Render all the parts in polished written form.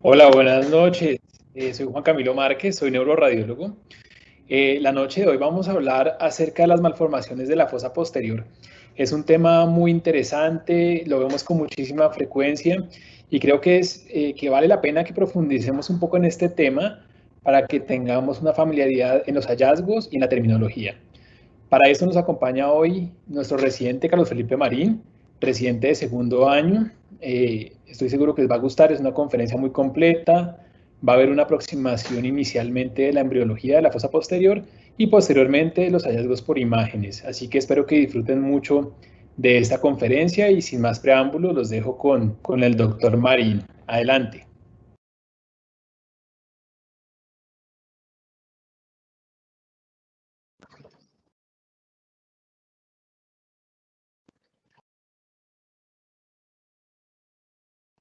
Hola, buenas noches. Soy Juan Camilo Márquez, soy neuroradiólogo. La noche de hoy vamos a hablar acerca de las malformaciones de la fosa posterior. Es un tema muy interesante, lo vemos con muchísima frecuencia y creo que vale la pena que profundicemos un poco en este tema para que tengamos una familiaridad en los hallazgos y en la terminología. Para esto nos acompaña hoy nuestro residente Carlos Felipe Marín, residente de segundo año. Estoy seguro que les va a gustar, es una conferencia muy completa. Va a haber una aproximación inicialmente de la embriología de la fosa posterior y posteriormente los hallazgos por imágenes. Así que espero que disfruten mucho de esta conferencia y sin más preámbulos los dejo con el doctor Marín. Adelante.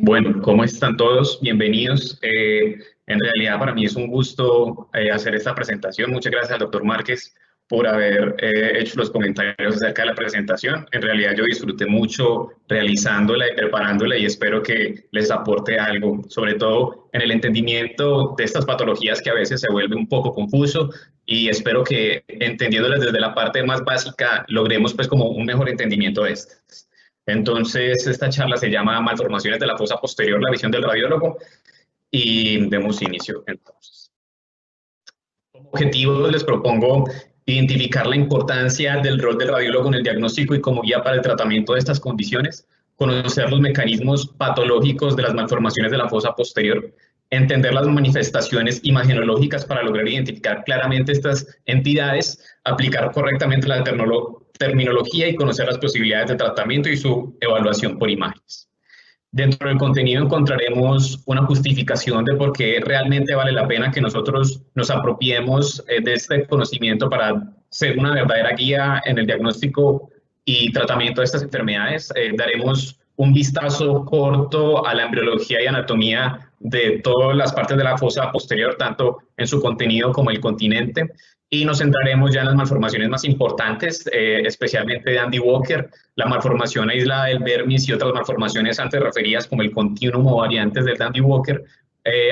Bueno, ¿cómo están todos? Bienvenidos. En realidad para mí es un gusto hacer esta presentación. Muchas gracias al doctor Márquez por haber hecho los comentarios acerca de la presentación. En realidad yo disfruté mucho realizándola y preparándola y espero que les aporte algo, sobre todo en el entendimiento de estas patologías que a veces se vuelve un poco confuso y espero que entendiéndolas desde la parte más básica logremos pues como un mejor entendimiento de estas. Entonces, esta charla se llama Malformaciones de la fosa posterior, la visión del radiólogo, y demos inicio entonces. Como objetivo les propongo identificar la importancia del rol del radiólogo en el diagnóstico y como guía para el tratamiento de estas condiciones, conocer los mecanismos patológicos de las malformaciones de la fosa posterior, entender las manifestaciones imagenológicas para lograr identificar claramente estas entidades, aplicar correctamente la terminología y conocer las posibilidades de tratamiento y su evaluación por imágenes. Dentro del contenido encontraremos una justificación de por qué realmente vale la pena que nosotros nos apropiemos de este conocimiento para ser una verdadera guía en el diagnóstico y tratamiento de estas enfermedades. Daremos un vistazo corto a la embriología y anatomía de todas las partes de la fosa posterior, tanto en su contenido como el continente, y nos centraremos ya en las malformaciones más importantes, especialmente de Andy Walker, la malformación aislada del vermis y otras malformaciones antes referidas como el continuum o variantes del Dandy Walker,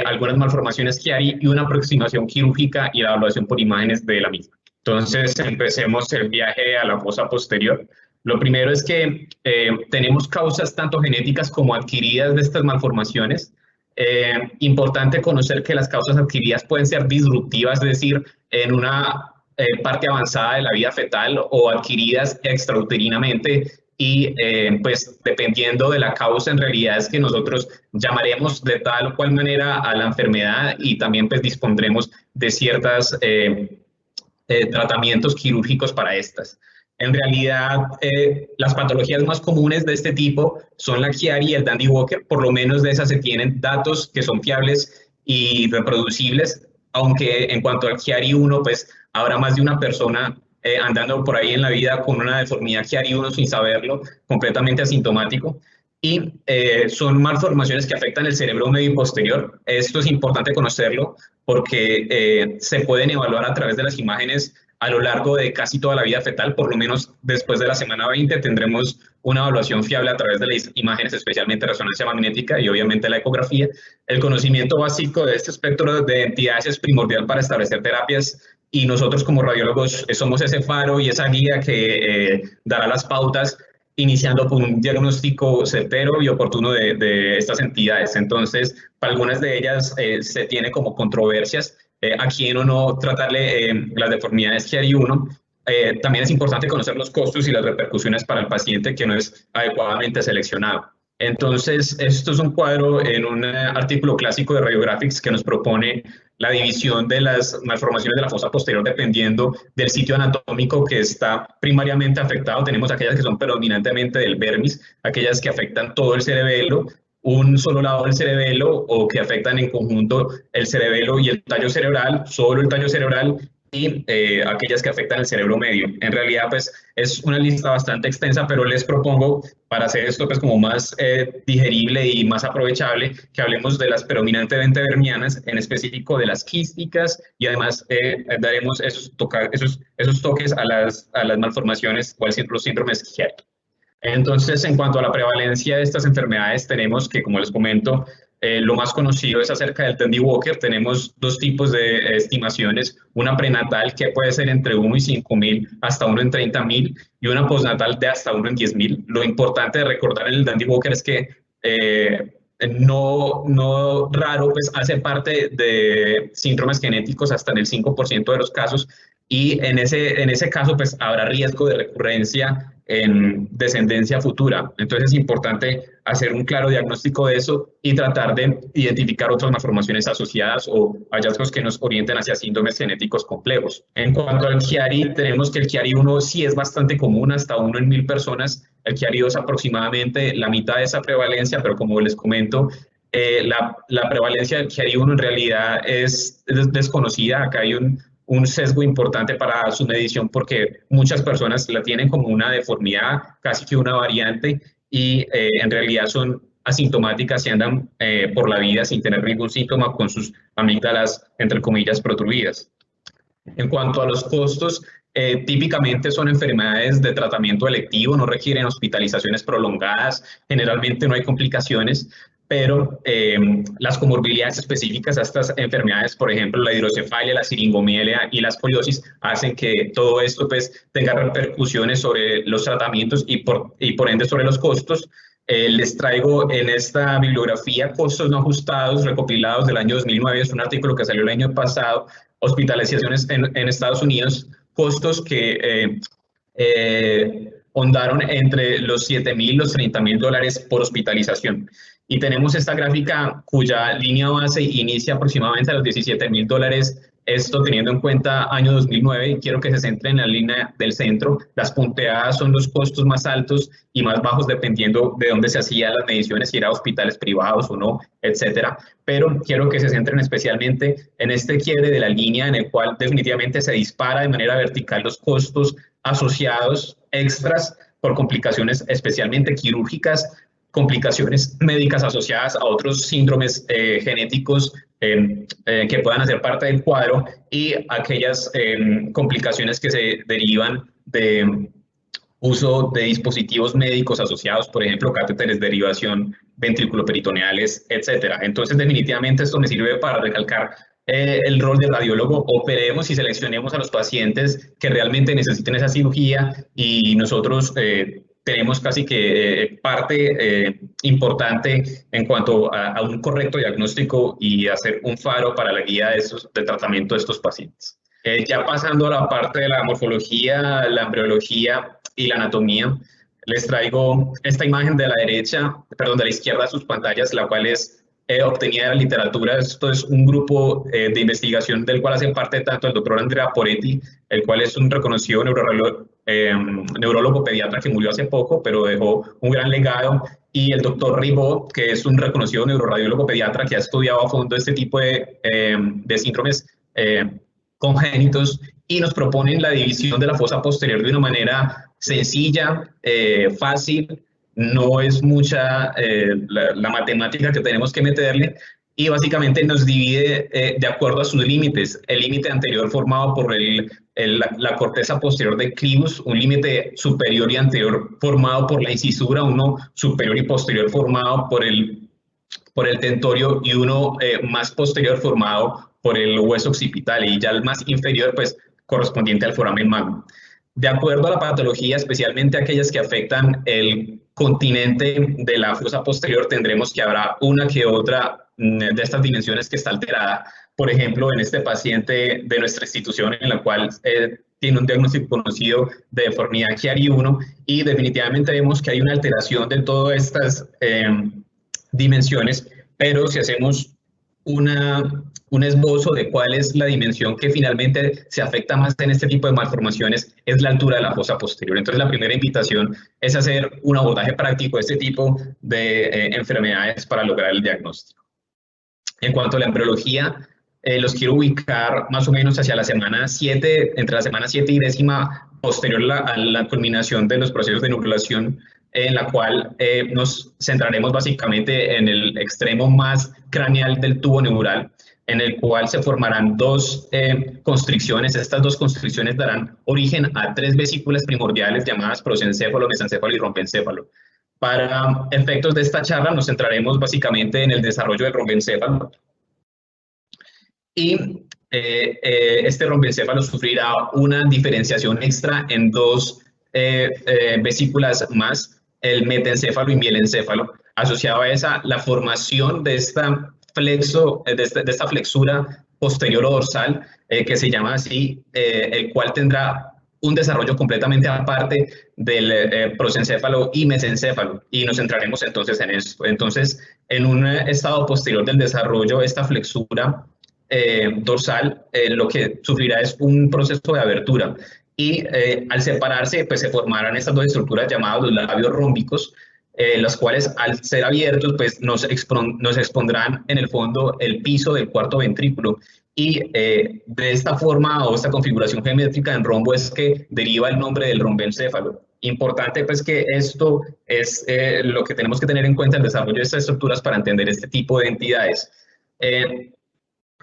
algunas malformaciones Chiari y una aproximación quirúrgica y la evaluación por imágenes de la misma. Entonces, empecemos el viaje a la fosa posterior. Lo primero es que tenemos causas tanto genéticas como adquiridas de estas malformaciones. Importante conocer que las causas adquiridas pueden ser disruptivas, es decir, en una parte avanzada de la vida fetal o adquiridas extrauterinamente y pues dependiendo de la causa en realidad es que nosotros llamaremos de tal o cual manera a la enfermedad y también pues dispondremos de ciertos tratamientos quirúrgicos para estas. En realidad, las patologías más comunes de este tipo son la Chiari y el Dandy Walker. Por lo menos de esas se tienen datos que son fiables y reproducibles, aunque en cuanto al Chiari 1, pues habrá más de una persona andando por ahí en la vida con una deformidad Chiari 1 sin saberlo, completamente asintomático. Y son malformaciones que afectan el cerebro medio y posterior. Esto es importante conocerlo porque se pueden evaluar a través de las imágenes a lo largo de casi toda la vida fetal, por lo menos después de la semana 20 tendremos una evaluación fiable a través de las imágenes, especialmente resonancia magnética y obviamente la ecografía. El conocimiento básico de este espectro de entidades es primordial para establecer terapias y nosotros como radiólogos somos ese faro y esa guía que dará las pautas iniciando con un diagnóstico certero y oportuno de estas entidades. Entonces, para algunas de ellas se tiene como controversias a quién o no tratarle las deformidades Chiari 1. También es importante conocer los costos y las repercusiones para el paciente que no es adecuadamente seleccionado. Entonces, esto es un cuadro en un artículo clásico de Radiographics que nos propone la división de las malformaciones de la fosa posterior dependiendo del sitio anatómico que está primariamente afectado. Tenemos aquellas que son predominantemente del vermis, aquellas que afectan todo el cerebelo, un solo lado del cerebelo o que afectan en conjunto el cerebelo y el tallo cerebral, solo el tallo cerebral y aquellas que afectan el cerebro medio. En realidad, pues, es una lista bastante extensa, pero les propongo, para hacer esto pues como más digerible y más aprovechable, que hablemos de las predominantemente vermianas, en específico de las quísticas, y además daremos esos toques a las malformaciones o los síndromes Chiari. Entonces, en cuanto a la prevalencia de estas enfermedades, tenemos que, como les comento, lo más conocido es acerca del Dandy Walker. Tenemos dos tipos de estimaciones, una prenatal que puede ser entre 1 y 5.000 hasta 1 en 30.000 y una postnatal de hasta 1 en 10.000. Lo importante de recordar en el Dandy Walker es que no raro pues hace parte de síndromes genéticos hasta en el 5% de los casos, y en ese caso pues habrá riesgo de recurrencia en descendencia futura. Entonces es importante hacer un claro diagnóstico de eso y tratar de identificar otras malformaciones asociadas o hallazgos que nos orienten hacia síndromes genéticos complejos. En cuanto al Chiari, tenemos que el Chiari 1 sí es bastante común, hasta 1 en 1.000 personas. El Chiari 2 aproximadamente la mitad de esa prevalencia, pero como les comento, la prevalencia del Chiari 1 en realidad es desconocida. Acá hay un sesgo importante para su medición porque muchas personas la tienen como una deformidad, casi que una variante, y en realidad son asintomáticas y andan por la vida sin tener ningún síntoma con sus amígdalas, entre comillas, protruidas. En cuanto a los costos, típicamente son enfermedades de tratamiento electivo, no requieren hospitalizaciones prolongadas, generalmente no hay complicaciones, pero las comorbilidades específicas a estas enfermedades, por ejemplo, la hidrocefalia, la siringomiela y la escoliosis, hacen que todo esto pues, tenga repercusiones sobre los tratamientos y por ende sobre los costos. Les traigo en esta bibliografía costos no ajustados recopilados del año 2009, es un artículo que salió el año pasado, hospitalizaciones en Estados Unidos, costos que ondaron entre los 7.000 y los 30.000 dólares por hospitalización. Y tenemos esta gráfica cuya línea base inicia aproximadamente a los 17.000 dólares, esto teniendo en cuenta año 2009, y quiero que se centre en la línea del centro. Las punteadas son los costos más altos y más bajos dependiendo de dónde se hacían las mediciones, si eran hospitales privados o no, etcétera. Pero quiero que se centren especialmente en este quiebre de la línea en el cual definitivamente se dispara de manera vertical los costos asociados extras por complicaciones especialmente quirúrgicas, complicaciones médicas asociadas a otros síndromes genéticos que puedan hacer parte del cuadro, y aquellas complicaciones que se derivan de uso de dispositivos médicos asociados, por ejemplo, catéteres de derivación ventrículo-peritoneales, etc. Entonces, definitivamente esto me sirve para recalcar el rol del radiólogo. Operemos y seleccionemos a los pacientes que realmente necesiten esa cirugía, y nosotros tenemos casi que parte importante en cuanto a un correcto diagnóstico y hacer un faro para la guía de tratamiento de estos pacientes. Ya pasando a la parte de la morfología, la embriología y la anatomía, les traigo esta imagen de la derecha, perdón, de la izquierda de sus pantallas, la cual es obtenida de la literatura. Esto es un grupo de investigación del cual hace parte tanto el doctor Andrea Poretti, el cual es un reconocido neurólogo pediatra que murió hace poco, pero dejó un gran legado, y el doctor Ribot, que es un reconocido neuroradiólogo pediatra que ha estudiado a fondo este tipo de síndromes congénitos, y nos proponen la división de la fosa posterior de una manera sencilla, fácil. No es mucha la matemática que tenemos que meterle, y básicamente nos divide de acuerdo a sus límites. El límite anterior formado por la corteza posterior del clivus, un límite superior y anterior formado por la incisura, uno superior y posterior formado por el tentorio, y uno más posterior formado por el hueso occipital, y ya el más inferior pues correspondiente al foramen magnum. De acuerdo a la patología, especialmente aquellas que afectan el continente de la fosa posterior, tendremos que habrá una que otra de estas dimensiones que está alterada. Por ejemplo, en este paciente de nuestra institución, en la cual tiene un diagnóstico conocido de deformidad Chiari 1, y definitivamente vemos que hay una alteración de todas estas dimensiones, pero si hacemos un esbozo de cuál es la dimensión que finalmente se afecta más en este tipo de malformaciones, es la altura de la fosa posterior. Entonces, la primera invitación es hacer un abordaje práctico de este tipo de enfermedades para lograr el diagnóstico. En cuanto a la embriología, los quiero ubicar más o menos hacia la semana 7, entre la semana 7 y 10ª, posterior a la culminación de los procesos de nucleación, en la cual nos centraremos básicamente en el extremo más craneal del tubo neural, en el cual se formarán dos constricciones. Estas dos constricciones darán origen a 3 vesículas primordiales llamadas prosencéfalo, mesencéfalo y rompencéfalo. Para efectos de esta charla nos centraremos básicamente en el desarrollo del romboencéfalo. Y este romboencéfalo sufrirá una diferenciación extra en dos vesículas más, el metencéfalo y mielencéfalo. Asociado a esa, la formación de esta flexura posterior o dorsal, que se llama así, el cual tendrá un desarrollo completamente aparte del prosencéfalo y mesencéfalo, y nos centraremos entonces en eso. Entonces, en un estado posterior del desarrollo, esta flexura dorsal lo que sufrirá es un proceso de abertura, y al separarse pues se formarán estas dos estructuras llamadas los labios rómbicos, los cuales al ser abiertos pues nos expondrán en el fondo el piso del cuarto ventrículo, y de esta forma o esta configuración geométrica en rombo es que deriva el nombre del romboencéfalo. Importante pues que esto es lo que tenemos que tener en cuenta en el desarrollo de estas estructuras para entender este tipo de entidades.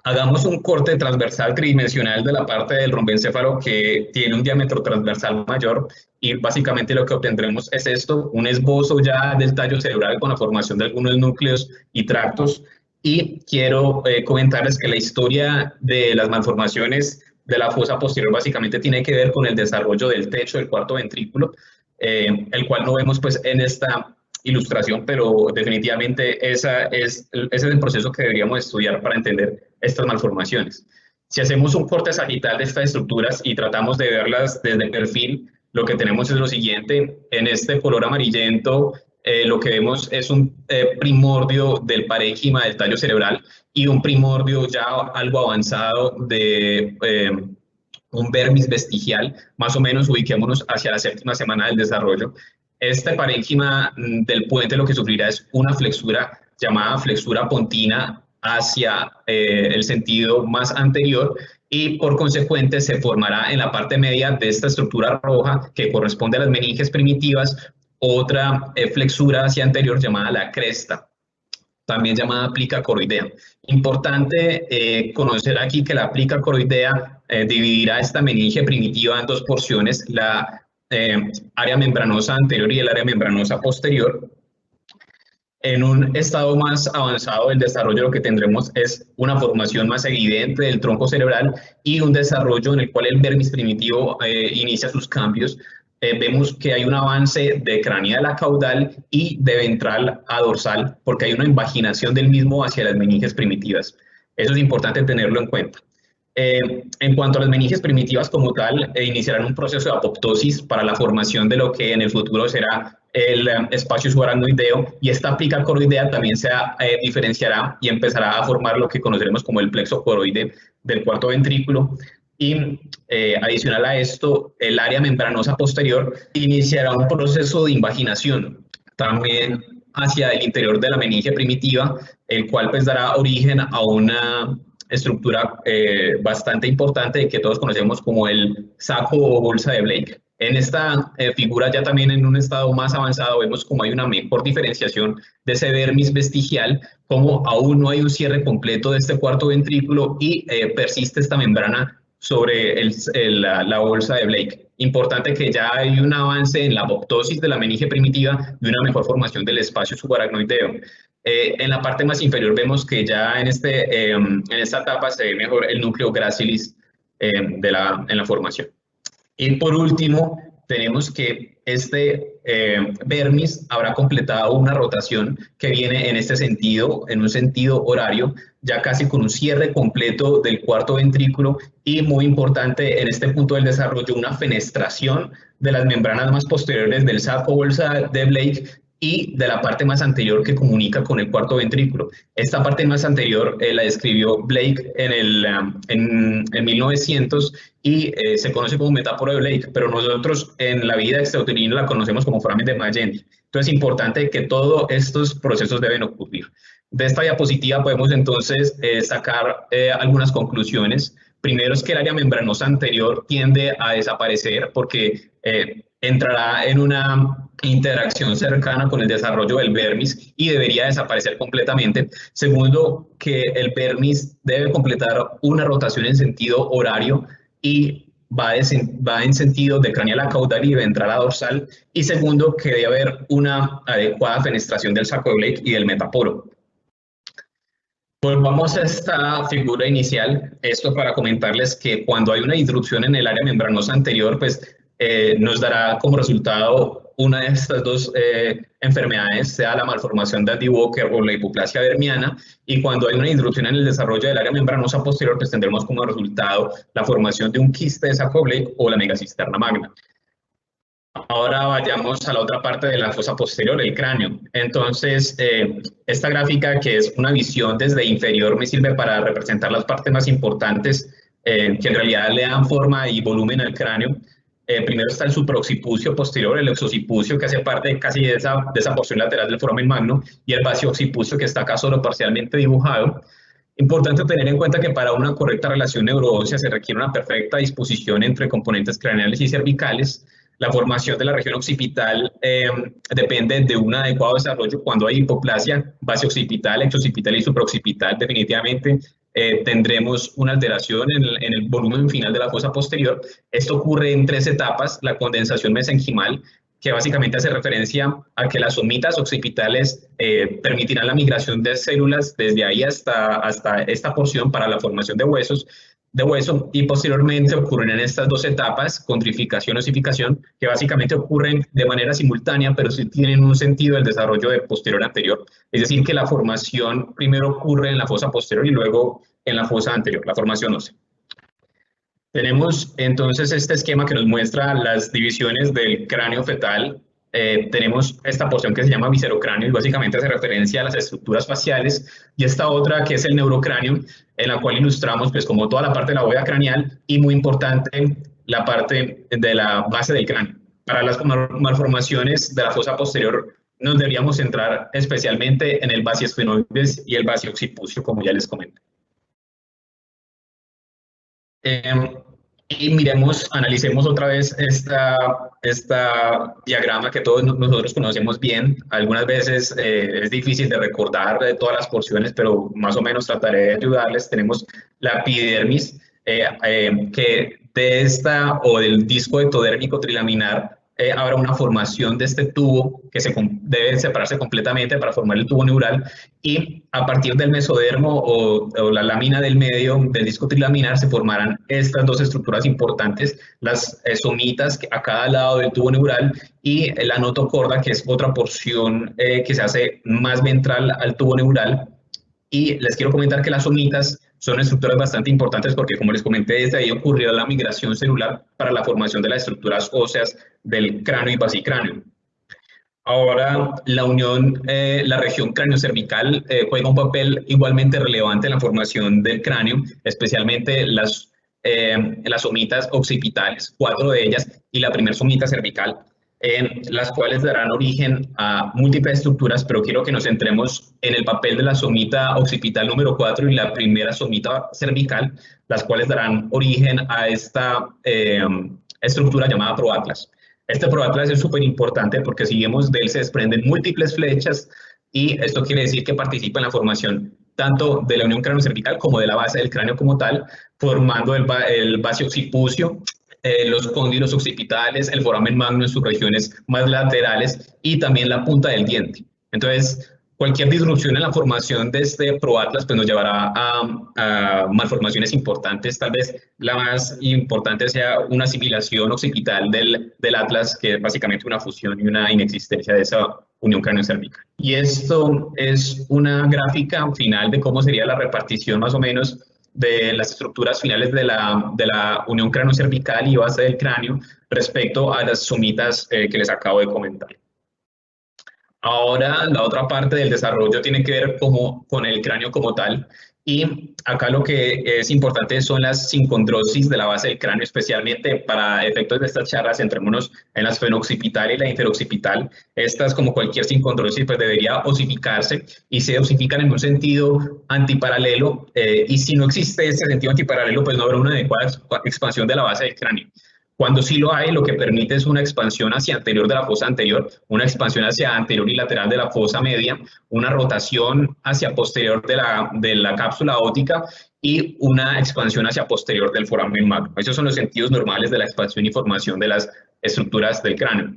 Hagamos un corte transversal tridimensional de la parte del romboencéfalo que tiene un diámetro transversal mayor, y básicamente lo que obtendremos es esto, un esbozo ya del tallo cerebral con la formación de algunos núcleos y tractos. Y quiero comentarles que la historia de las malformaciones de la fosa posterior básicamente tiene que ver con el desarrollo del techo del cuarto ventrículo, el cual no vemos pues en esta ilustración, pero definitivamente ese es el proceso que deberíamos estudiar para entender estas malformaciones. Si hacemos un corte sagital de estas estructuras y tratamos de verlas desde el perfil, lo que tenemos es lo siguiente. En este color amarillento lo que vemos es un primordio del parénquima del tallo cerebral y un primordio ya algo avanzado de un vermis vestigial. Más o menos ubiquémonos hacia la séptima semana del desarrollo. Este parénquima del puente lo que sufrirá es una flexura llamada flexura pontina hacia el sentido más anterior, y por consecuente se formará en la parte media de esta estructura roja que corresponde a las meninges primitivas otra flexura hacia anterior llamada la cresta, también llamada plica coroidea. Importante conocer aquí que la plica coroidea dividirá esta meninge primitiva en dos porciones, la área membranosa anterior y el área membranosa posterior. En un estado más avanzado del desarrollo lo que tendremos es una formación más evidente del tronco cerebral y un desarrollo en el cual el vermis primitivo inicia sus cambios. Vemos que hay un avance de craneal a caudal y de ventral a dorsal, porque hay una invaginación del mismo hacia las meninges primitivas. Eso es importante tenerlo en cuenta. En cuanto a las meninges primitivas como tal, iniciarán un proceso de apoptosis para la formación de lo que en el futuro será el espacio subaracnoideo, y esta plica coroidea también se diferenciará y empezará a formar lo que conoceremos como el plexo coroide del cuarto ventrículo. Y adicional a esto, el área membranosa posterior iniciará un proceso de invaginación también hacia el interior de la meninge primitiva, el cual pues dará origen a una estructura bastante importante que todos conocemos como el saco o bolsa de Blake. En esta figura, ya también en un estado más avanzado, vemos como hay una mejor diferenciación de ese vermis vestigial, como aún no hay un cierre completo de este cuarto ventrículo y persiste esta membrana sobre la bolsa de Blake. Importante que ya hay un avance en la apoptosis de la meninge primitiva y una mejor formación del espacio subaracnoideo. En la parte más inferior vemos que ya en esta etapa se ve mejor el núcleo gracilis en la formación. Y por último, tenemos que este vermis habrá completado una rotación que viene en este sentido, en un sentido horario, ya casi con un cierre completo del cuarto ventrículo, y muy importante en este punto del desarrollo, una fenestración de las membranas más posteriores del saco bolsa de Blake y de la parte más anterior que comunica con el cuarto ventrículo. Esta parte más anterior la describió Blake en 1900 y se conoce como metáfora de Blake, pero nosotros en la vida extrauterina la conocemos como foramen de Magendie. Entonces es importante que todos estos procesos deben ocurrir. De esta diapositiva podemos entonces sacar algunas conclusiones. Primero es que el área membranosa anterior tiende a desaparecer porque entrará en una interacción cercana con el desarrollo del vermis y debería desaparecer completamente. Segundo, que el vermis debe completar una rotación en sentido horario y va en sentido de craneal a caudal y ventral a dorsal, y segundo, que debe haber una adecuada fenestración del saco de Blake y del metaporo. Volvamos a esta figura inicial, esto para comentarles que cuando hay una disrupción en el área membranosa anterior, pues nos dará como resultado una de estas dos enfermedades, sea la malformación de Andy Walker o la hipoplasia vermiana, y cuando hay una disrupción en el desarrollo del área membranosa posterior, pues tendremos como resultado la formación de un quiste de saco Blake o la megacisterna magna. Ahora vayamos a la otra parte de la fosa posterior, el cráneo. Entonces, esta gráfica, que es una visión desde inferior, me sirve para representar las partes más importantes que en realidad le dan forma y volumen al cráneo. Primero está el supraoccipucio posterior, el exoccipucio, que hace parte casi de esa porción lateral del foramen magno, y el basiooccipucio, que está acá solo parcialmente dibujado. Importante tener en cuenta que para una correcta relación neuroósea se requiere una perfecta disposición entre componentes craneales y cervicales. La formación de la región occipital depende de un adecuado desarrollo. Cuando hay hipoplasia basiooccipital, exoccipital y supraoccipital, definitivamente tendremos una alteración en el volumen final de la fosa posterior. Esto ocurre en 3 etapas: la condensación mesenquimal, que básicamente hace referencia a que las somitas occipitales permitirán la migración de células desde ahí hasta esta porción para la formación de hueso, y posteriormente ocurren en estas 2 etapas, condrificación, osificación, que básicamente ocurren de manera simultánea, pero sí tienen un sentido del desarrollo de posterior anterior. Es decir, que la formación primero ocurre en la fosa posterior y luego en la fosa anterior, la formación ósea. Tenemos entonces este esquema que nos muestra las divisiones del cráneo fetal. Tenemos esta porción que se llama viscerocráneo y básicamente hace referencia a las estructuras faciales, y esta otra que es el neurocráneo, en la cual ilustramos pues como toda la parte de la bóveda craneal y, muy importante, la parte de la base del cráneo. Para las malformaciones de la fosa posterior nos deberíamos centrar especialmente en el basiesfenoides y el basiooccipucio, como ya les comenté. Y analicemos otra vez esta diagrama que todos nosotros conocemos bien. Algunas veces es difícil de recordar de todas las porciones, pero más o menos trataré de ayudarles. Tenemos la epidermis, que de esta o del disco ectodérmico trilaminar habrá una formación de este tubo que debe separarse completamente para formar el tubo neural, y a partir del mesodermo o la lámina del medio del disco trilaminar se formarán estas 2 estructuras importantes, las somitas a cada lado del tubo neural y la notocorda, que es otra porción que se hace más ventral al tubo neural. Y les quiero comentar que las somitas son estructuras bastante importantes porque, como les comenté, desde ahí ocurrió la migración celular para la formación de las estructuras óseas del cráneo y basicráneo. Ahora, la región cráneo-cervical juega un papel igualmente relevante en la formación del cráneo, especialmente las somitas occipitales, 4 de ellas, y la primera somita cervical, las cuales darán origen a múltiples estructuras, pero quiero que nos centremos en el papel de la somita occipital número 4 y la primera somita cervical, las cuales darán origen a esta estructura llamada proatlas. Este proatlas es súper importante porque si vemos de él se desprenden múltiples flechas, y esto quiere decir que participa en la formación tanto de la unión cráneo-cervical como de la base del cráneo como tal, formando el basiooccipucio, los cóndilos occipitales, el foramen magno en sus regiones más laterales y también la punta del diente. Entonces, cualquier disrupción en la formación de este proatlas pues, nos llevará a malformaciones importantes. Tal vez la más importante sea una asimilación occipital del atlas, que es básicamente una fusión y una inexistencia de esa unión cráneo-cervical. Y esto es una gráfica final de cómo sería la repartición más o menos de las estructuras finales de la unión cráneo-cervical y base del cráneo respecto a las somitas que les acabo de comentar. Ahora, la otra parte del desarrollo tiene que ver con el cráneo como tal, y acá lo que es importante son las sincondrosis de la base del cráneo, especialmente para efectos de estas charlas, centrémonos en la esfenoccipital y la interoccipital. Estas, como cualquier sincondrosis, pues debería osificarse, y se osifican en un sentido antiparalelo, y si no existe ese sentido antiparalelo, pues no habrá una adecuada expansión de la base del cráneo. Cuando sí lo hay, lo que permite es una expansión hacia anterior de la fosa anterior, una expansión hacia anterior y lateral de la fosa media, una rotación hacia posterior de la cápsula óptica y una expansión hacia posterior del foramen magno. Esos son los sentidos normales de la expansión y formación de las estructuras del cráneo.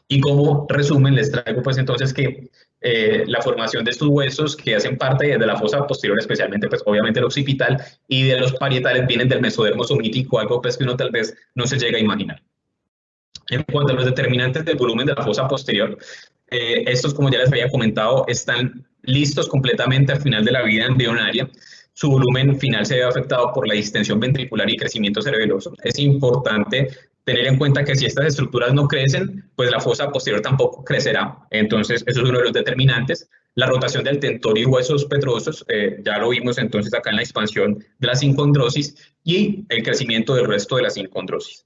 Y como resumen les traigo pues entonces que la formación de estos huesos que hacen parte de la fosa posterior, especialmente pues obviamente el occipital, y de los parietales vienen del mesodermo somítico, algo pues que uno tal vez no se llega a imaginar. En cuanto a los determinantes del volumen de la fosa posterior, estos, como ya les había comentado, están listos completamente al final de la vida embrionaria. Su volumen final se ve afectado por la distensión ventricular y crecimiento cerebeloso. Es importante tener en cuenta que si estas estructuras no crecen, pues la fosa posterior tampoco crecerá. Entonces, eso es uno de los determinantes. La rotación del tentorio y huesos petrosos, ya lo vimos entonces acá en la expansión de la sincondrosis, y el crecimiento del resto de la sincondrosis.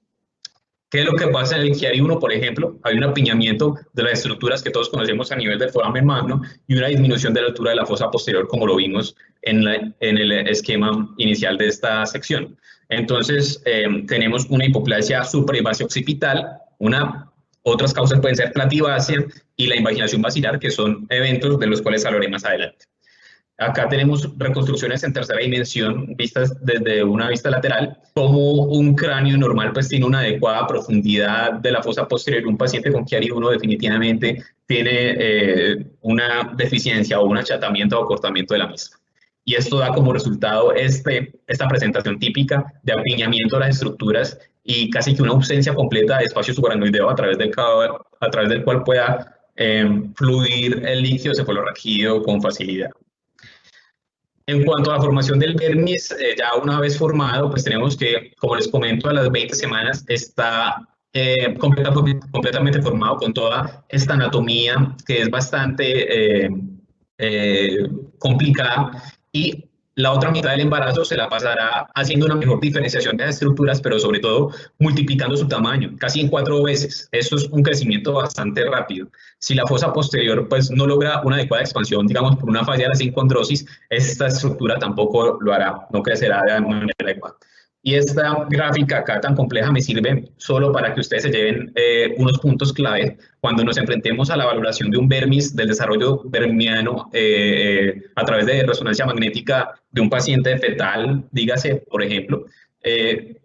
¿Qué es lo que pasa en el Chiari 1, por ejemplo? Hay un apiñamiento de las estructuras que todos conocemos a nivel del foramen magno y una disminución de la altura de la fosa posterior, como lo vimos en el esquema inicial de esta sección. Entonces, tenemos una hipoplasia supraherbácea occipital, otras causas pueden ser plativacia y la invaginación basilar, que son eventos de los cuales hablaré más adelante. Acá tenemos reconstrucciones en tercera dimensión, vistas desde una vista lateral, como un cráneo normal pues tiene una adecuada profundidad de la fosa posterior. Un paciente con Chiari 1 definitivamente tiene una deficiencia o un achatamiento o acortamiento de la misma. Y esto da como resultado esta presentación típica de apiñamiento de las estructuras y casi que una ausencia completa de espacio subaracnoideo a través del cual pueda fluir el líquido cefalorraquídeo con facilidad. En cuanto a la formación del vermis, ya una vez formado, pues tenemos que, como les comento, a las 20 semanas está completamente formado con toda esta anatomía que es bastante complicada, y la otra mitad del embarazo se la pasará haciendo una mejor diferenciación de las estructuras, pero sobre todo multiplicando su tamaño, casi en 4 veces. Esto es un crecimiento bastante rápido. Si la fosa posterior pues, no logra una adecuada expansión, digamos por una falla de la sincondrosis, esta estructura tampoco lo hará, no crecerá de manera adecuada. Y esta gráfica acá tan compleja me sirve solo para que ustedes se lleven unos puntos clave cuando nos enfrentemos a la valoración de un vermis, del desarrollo vermiano a través de resonancia magnética de un paciente fetal, dígase, por ejemplo.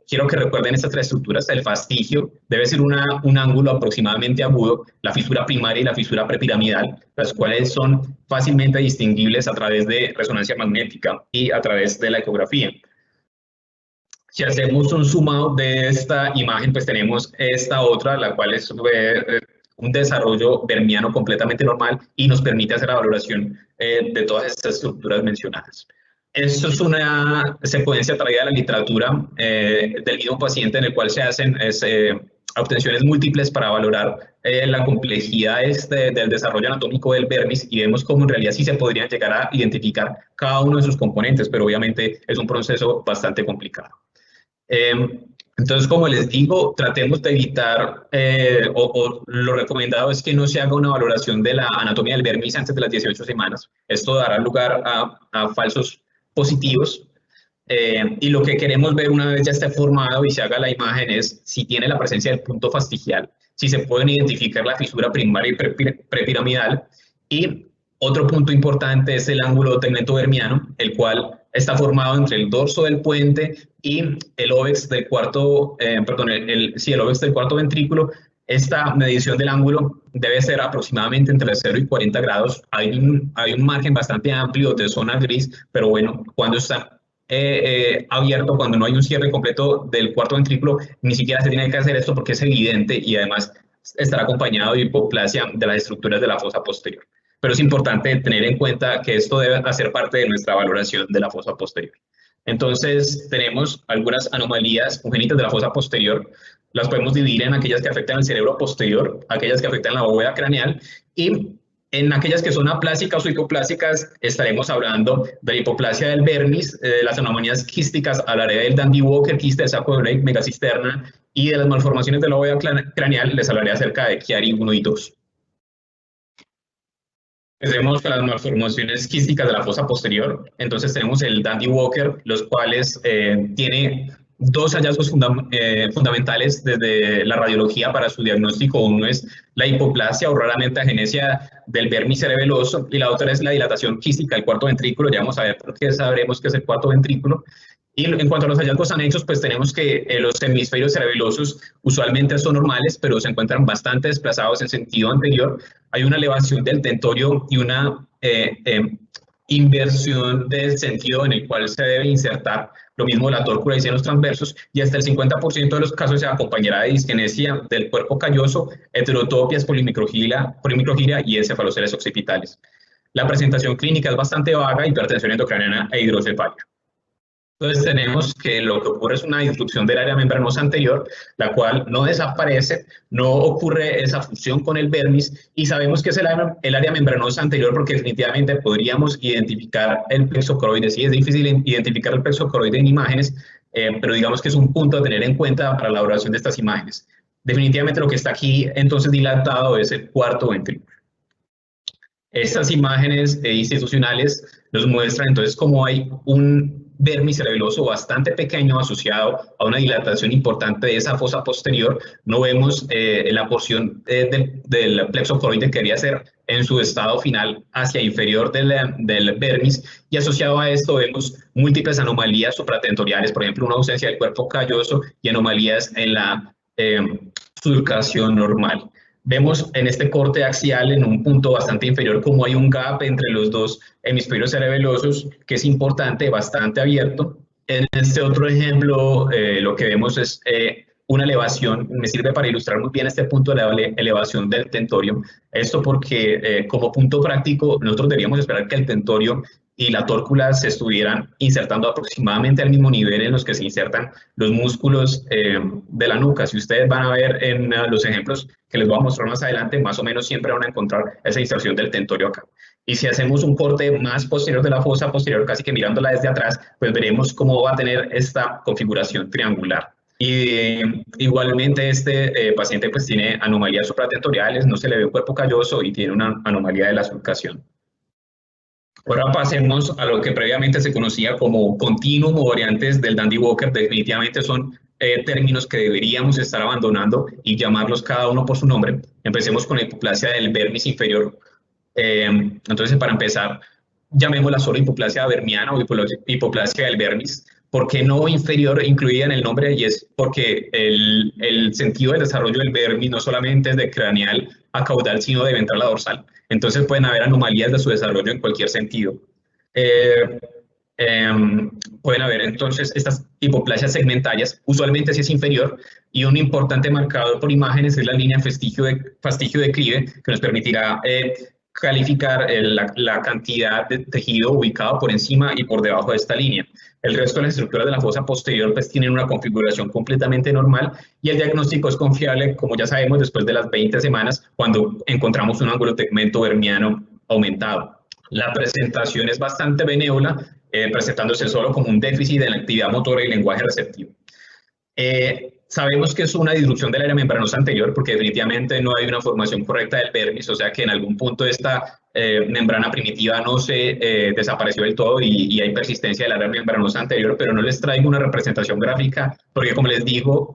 Quiero que recuerden estas 3 estructuras. El fastigio debe ser un ángulo aproximadamente agudo, la fisura primaria y la fisura prepiramidal, las cuales son fácilmente distinguibles a través de resonancia magnética y a través de la ecografía. Si hacemos un zoom out de esta imagen, pues tenemos esta otra, la cual es un desarrollo vermiano completamente normal y nos permite hacer la valoración de todas estas estructuras mencionadas. Esto es una secuencia traída de la literatura del mismo paciente, en el cual se hacen obtenciones múltiples para valorar la complejidad del desarrollo anatómico del vermis, y vemos cómo en realidad sí se podrían llegar a identificar cada uno de sus componentes, pero obviamente es un proceso bastante complicado. Entonces, como les digo, tratemos de evitar, o lo recomendado es que no se haga una valoración de la anatomía del vermis antes de las 18 semanas. Esto dará lugar a falsos positivos. Y lo que queremos ver una vez ya esté formado y se haga la imagen es si tiene la presencia del punto fastigial, si se pueden identificar la fisura primaria y prepiramidal. Y otro punto importante es el ángulo tegmento-vermiano, el cual está formado entre el dorso del puente y el óvex del cuarto, el óvex del cuarto ventrículo. Esta medición del ángulo debe ser aproximadamente entre 0 y 40 grados. Hay un margen bastante amplio de zona gris, pero bueno, cuando está abierto, cuando no hay un cierre completo del cuarto ventrículo, ni siquiera se tiene que hacer esto porque es evidente y además estará acompañado de hipoplasia de las estructuras de la fosa posterior. Pero es importante tener en cuenta que esto debe hacer parte de nuestra valoración de la fosa posterior. Entonces, tenemos algunas anomalías congénitas de la fosa posterior. Las podemos dividir en aquellas que afectan al cerebro posterior, aquellas que afectan la bóveda craneal, y en aquellas que son aplásicas o hipoplásicas estaremos hablando de la hipoplasia del vermis, las anomalías quísticas a la área del Dandy Walker, quiste del saco de Blake, megacisterna, y de las malformaciones de la bóveda craneal les hablaré acerca de Chiari 1 y 2. Empecemos con las malformaciones quísticas de la fosa posterior. Entonces tenemos el Dandy Walker, los cuales tiene dos hallazgos fundamentales desde la radiología para su diagnóstico. Uno es la hipoplasia o raramente agenesia del vermis cerebeloso y la otra es la dilatación quística del cuarto ventrículo. Ya vamos a ver por qué sabremos que es el cuarto ventrículo. Y en cuanto a los hallazgos anexos, pues tenemos que los hemisferios cerebelosos usualmente son normales, pero se encuentran bastante desplazados en sentido anterior. Hay una elevación del tentorio y una inversión del sentido en el cual se debe insertar, lo mismo la tórcula y senos transversos, y hasta el 50% de los casos se acompañará de disquinesia del cuerpo calloso, heterotopias, polimicrogilia y encefaloceles occipitales. La presentación clínica es bastante vaga: hipertensión endocraniana e hidrocefalia. Entonces tenemos que lo que ocurre es una disrupción del área membranosa anterior, la cual no desaparece, no ocurre esa fusión con el vermis, y sabemos que es el área membranosa anterior porque definitivamente podríamos identificar el plexo coroide. Sí, es difícil identificar el plexo coroide en imágenes, pero digamos que es un punto a tener en cuenta para la elaboración de estas imágenes. Definitivamente lo que está aquí entonces dilatado es el cuarto ventrículo. Estas imágenes institucionales nos muestran entonces cómo hay un vermis cerebeloso bastante pequeño asociado a una dilatación importante de esa fosa posterior. No vemos la porción del plexo coroide que debería ser en su estado final hacia inferior del vermis, y asociado a esto vemos múltiples anomalías supratentoriales, por ejemplo, una ausencia del cuerpo calloso y anomalías en la surcación normal. Vemos en este corte axial, en un punto bastante inferior, como hay un gap entre los dos hemisferios cerebelosos que es importante, bastante abierto. En este otro ejemplo, lo que vemos es una elevación. Me sirve para ilustrar muy bien este punto de la elevación del tentorio. Esto porque, como punto práctico, nosotros deberíamos esperar que el tentorio y la tórcula se estuvieran insertando aproximadamente al mismo nivel en los que se insertan los músculos de la nuca. Si ustedes van a ver en los ejemplos que les voy a mostrar más adelante, más o menos siempre van a encontrar esa inserción del tentorio acá. Y si hacemos un corte más posterior de la fosa posterior, casi que mirándola desde atrás, pues veremos cómo va a tener esta configuración triangular. Y igualmente este paciente pues tiene anomalías supratentoriales, no se le ve un cuerpo calloso y tiene una anomalía de la surcación. Ahora pasemos a lo que previamente se conocía como continuum o variantes del Dandy-Walker. Definitivamente son términos que deberíamos estar abandonando y llamarlos cada uno por su nombre. Empecemos con la hipoplasia del vermis inferior. Entonces, para empezar, llamémosla solo hipoplasia vermiana o hipoplasia del vermis. ¿Por qué no inferior incluida en el nombre? Y es porque el sentido del desarrollo del vermis no solamente es de craneal a caudal, sino de ventral a dorsal. Entonces pueden haber anomalías de su desarrollo en cualquier sentido. Pueden haber entonces estas hipoplasias segmentarias, usualmente si es inferior, y un importante marcador por imágenes es la línea fastigio-declive, que nos permitirá calificar la cantidad de tejido ubicado por encima y por debajo de esta línea. El resto de las estructuras de la fosa posterior pues tienen una configuración completamente normal, y el diagnóstico es confiable, como ya sabemos, después de las 20 semanas, cuando encontramos un ángulo tegmento vermiano aumentado. La presentación es bastante benévola, presentándose solo como un déficit en la actividad motora y lenguaje receptivo. Sabemos que es una disrupción del área membranosa anterior porque definitivamente no hay una formación correcta del vermis, o sea que en algún punto esta membrana primitiva no se desapareció del todo y hay persistencia del área membranosa anterior, pero no les traigo una representación gráfica porque, como les digo,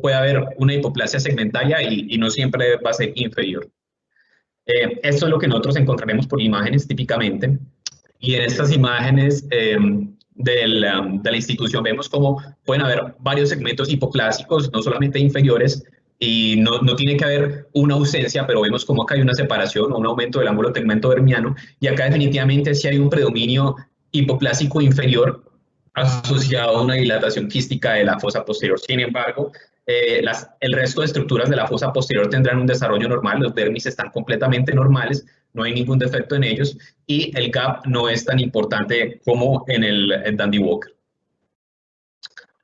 puede haber una hipoplasia segmentaria y no siempre va a ser inferior. Esto es lo que nosotros encontraremos por imágenes típicamente, y en estas imágenes de la institución vemos cómo pueden haber varios segmentos hipoplásicos, no solamente inferiores, y no tiene que haber una ausencia, pero vemos como acá hay una separación o un aumento del ángulo tegmento vermiano, y acá definitivamente sí hay un predominio hipoplásico inferior asociado a una dilatación quística de la fosa posterior. Sin embargo, el resto de estructuras de la fosa posterior tendrán un desarrollo normal, los vermis están completamente normales, no hay ningún defecto en ellos, y el gap no es tan importante como en el Dandy-Walker.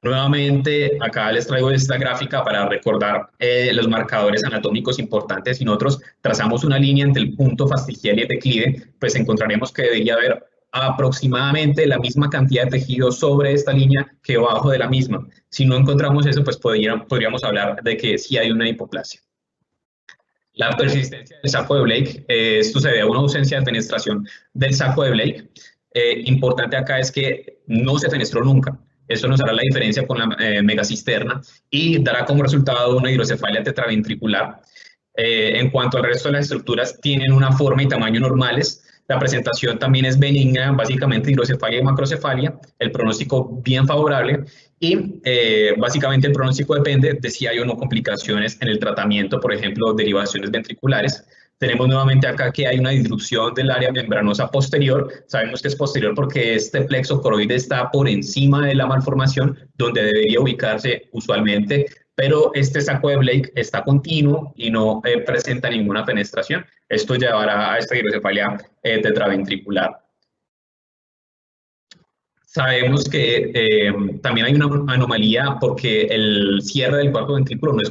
Nuevamente, acá les traigo esta gráfica para recordar los marcadores anatómicos importantes. Si nosotros trazamos una línea entre el punto fastigial y el declive, pues encontraremos que debería haber aproximadamente la misma cantidad de tejido sobre esta línea que bajo de la misma. Si no encontramos eso, pues podríamos hablar de que sí hay una hipoplasia. La persistencia del saco de Blake, esto se debe a una ausencia de fenestración del saco de Blake. Importante acá es que no se fenestró nunca. Eso nos hará la diferencia con la megacisterna y dará como resultado una hidrocefalia tetraventricular. En cuanto al resto de las estructuras, tienen una forma y tamaño normales. La presentación también es benigna, básicamente hidrocefalia y macrocefalia, el pronóstico bien favorable y básicamente el pronóstico depende de si hay o no complicaciones en el tratamiento, por ejemplo, derivaciones ventriculares. Tenemos nuevamente acá que hay una disrupción del área membranosa posterior. Sabemos que es posterior porque este plexo coroide está por encima de la malformación, donde debería ubicarse usualmente, pero este saco de Blake está continuo y no presenta ninguna fenestración. Esto llevará a esta hidrocefalia tetraventricular. Sabemos que también hay una anomalía porque el cierre del cuarto ventrículo no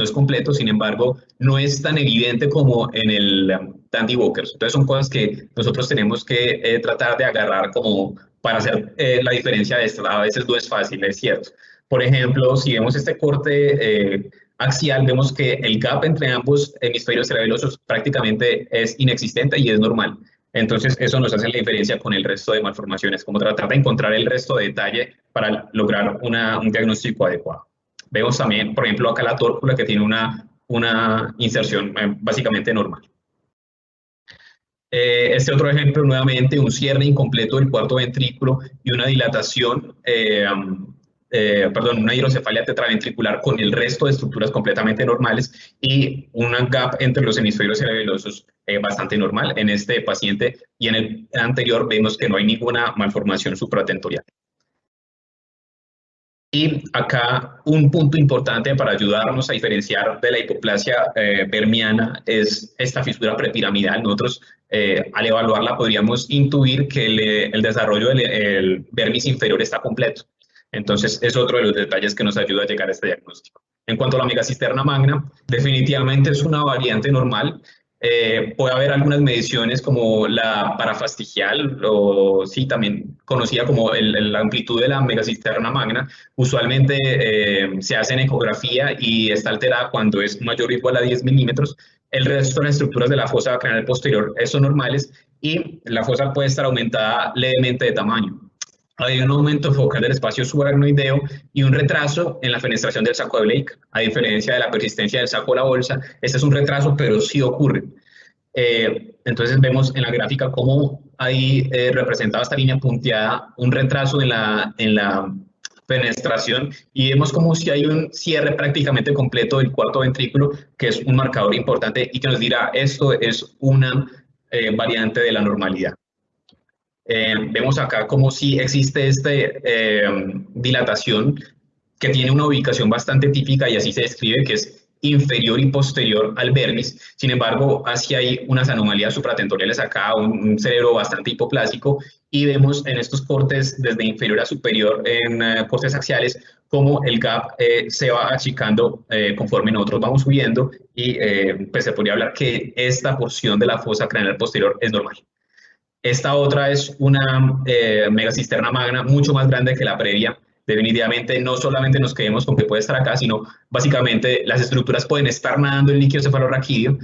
es completo, sin embargo, no es tan evidente como en el Dandy Walker. Entonces son cosas que nosotros tenemos que tratar de agarrar como para hacer la diferencia de esto. A veces no es fácil, es cierto. Por ejemplo, si vemos este corte axial, vemos que el gap entre ambos hemisferios cerebelosos prácticamente es inexistente y es normal. Entonces, eso nos hace la diferencia con el resto de malformaciones, como tratar de encontrar el resto de detalle para lograr un diagnóstico adecuado. Vemos también, por ejemplo, acá la tórcula que tiene una inserción básicamente normal. Este otro ejemplo, nuevamente, un cierre incompleto del cuarto ventrículo y una dilatación, una hidrocefalia tetraventricular con el resto de estructuras completamente normales y un gap entre los hemisferios cerebelosos bastante normal en este paciente, y en el anterior vemos que no hay ninguna malformación supratentorial. Y acá un punto importante para ayudarnos a diferenciar de la hipoplasia vermiana es esta fisura prepiramidal. Nosotros al evaluarla podríamos intuir que el desarrollo del vermis inferior está completo. Entonces es otro de los detalles que nos ayuda a llegar a este diagnóstico. En cuanto a la megacisterna magna, definitivamente es una variante normal. Puede haber algunas mediciones como la parafastigial, o sí, también conocida como la amplitud de la megacisterna magna. Usualmente se hace en ecografía y está alterada cuando es mayor o igual a 10 milímetros. El resto de las estructuras de la fosa craneal posterior son normales y la fosa puede estar aumentada levemente de tamaño. Hay un aumento focal del espacio subaracnoideo y un retraso en la fenestración del saco de Blake, a diferencia de la persistencia del saco de la bolsa. Este es un retraso, pero sí ocurre. Entonces vemos en la gráfica cómo hay representada esta línea punteada un retraso en la fenestración, y vemos como si hay un cierre prácticamente completo del cuarto ventrículo, que es un marcador importante y que nos dirá esto es una variante de la normalidad. Vemos acá como si existe esta dilatación que tiene una ubicación bastante típica y así se describe, que es inferior y posterior al vermis. Sin embargo, así hay unas anomalías supratentoriales acá, un cerebro bastante hipoplásico, y vemos en estos cortes desde inferior a superior en cortes axiales como el gap se va achicando conforme nosotros vamos subiendo, y pues se podría hablar que esta porción de la fosa craneal posterior es normal. Esta otra es una megacisterna magna mucho más grande que la previa. Definitivamente no solamente nos quedemos con que puede estar acá, sino básicamente las estructuras pueden estar nadando en líquido cefalorraquídeo.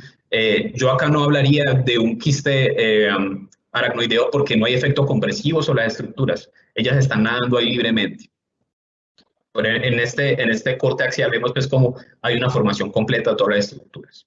Yo acá no hablaría de un quiste aracnoideo porque no hay efecto compresivo sobre las estructuras. Ellas están nadando ahí libremente. Pero en este corte axial vemos pues como hay una formación completa de todas las estructuras.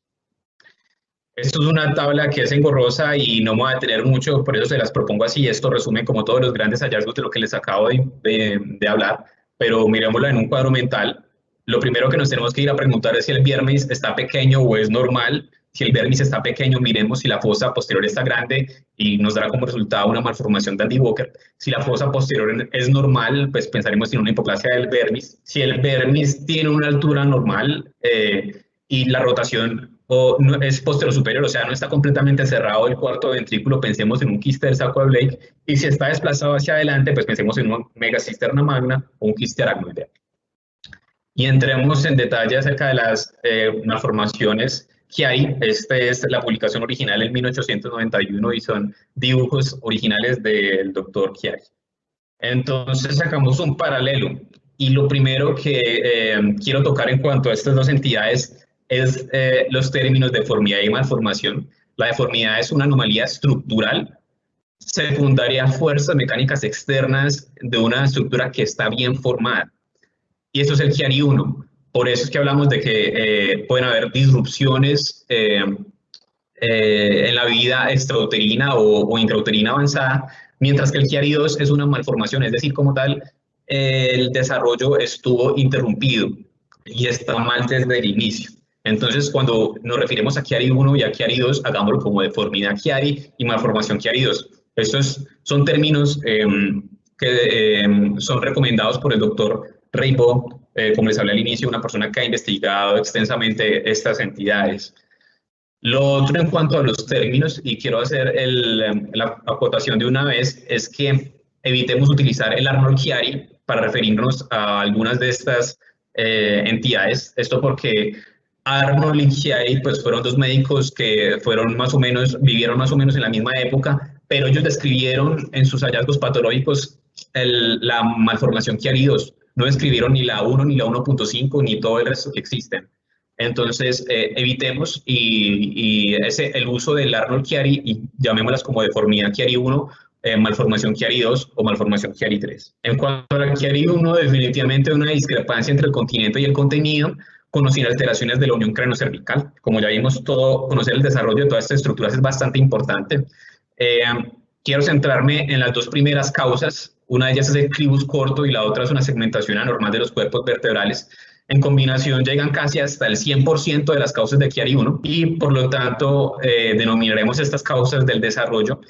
Esto es una tabla que es engorrosa y no me voy a detener mucho, por eso se las propongo así. Esto resume como todos los grandes hallazgos de lo que les acabo de hablar, pero miremoslo en un cuadro mental. Lo primero que nos tenemos que ir a preguntar es si el vermis está pequeño o es normal. Si el vermis está pequeño, miremos si la fosa posterior está grande y nos dará como resultado una malformación de Dandy Walker. Si la fosa posterior es normal, pues pensaremos en una hipoplasia del vermis. Si el vermis tiene una altura normal y la rotación no, es posterior superior, o sea, no está completamente cerrado el cuarto ventrículo, pensemos en un quiste del saco de Blake, y si está desplazado hacia adelante, pues pensemos en una megacisterna magna o un quiste aracnoideo. Y entremos en detalle acerca de las malformaciones que hay. Esta es la publicación original en 1891 y son dibujos originales del doctor Chiari. Entonces sacamos un paralelo, y lo primero que quiero tocar en cuanto a estas dos entidades es los términos deformidad y malformación. La deformidad es una anomalía estructural secundarias fuerzas mecánicas externas de una estructura que está bien formada. Y eso es el Chiari 1. Por eso es que hablamos de que pueden haber disrupciones en la vida extrauterina o intrauterina avanzada, mientras que el Chiari 2 es una malformación, es decir, como tal, el desarrollo estuvo interrumpido y está mal desde el inicio. Entonces, cuando nos referimos a Chiari 1 y a Chiari 2, hagámoslo como deformidad Chiari y malformación Chiari 2. Estos son términos que son recomendados por el doctor Reibó, como les hablé al inicio, una persona que ha investigado extensamente estas entidades. Lo otro en cuanto a los términos, y quiero hacer la acotación de una vez, es que evitemos utilizar el Arnold-Chiari para referirnos a algunas de estas entidades. Esto porque Arnold y Chiari pues, fueron dos médicos que vivieron más o menos en la misma época, pero ellos describieron en sus hallazgos patológicos la malformación Chiari 2. No describieron ni la 1, ni la 1.5, ni todo el resto que existen. Entonces, evitemos el uso del Arnold Chiari y llamémoslas como deformidad Chiari 1, malformación Chiari 2 o malformación Chiari 3. En cuanto a la Chiari 1, definitivamente una discrepancia entre el continente y el contenido, conocer alteraciones de la unión cráneo-cervical. Como ya vimos, conocer el desarrollo de todas estas estructuras es bastante importante. Quiero centrarme en las dos primeras causas. Una de ellas es el clivus corto y la otra es una segmentación anormal de los cuerpos vertebrales. En combinación llegan casi hasta el 100% de las causas de Chiari 1 y por lo tanto denominaremos estas causas del desarrollo,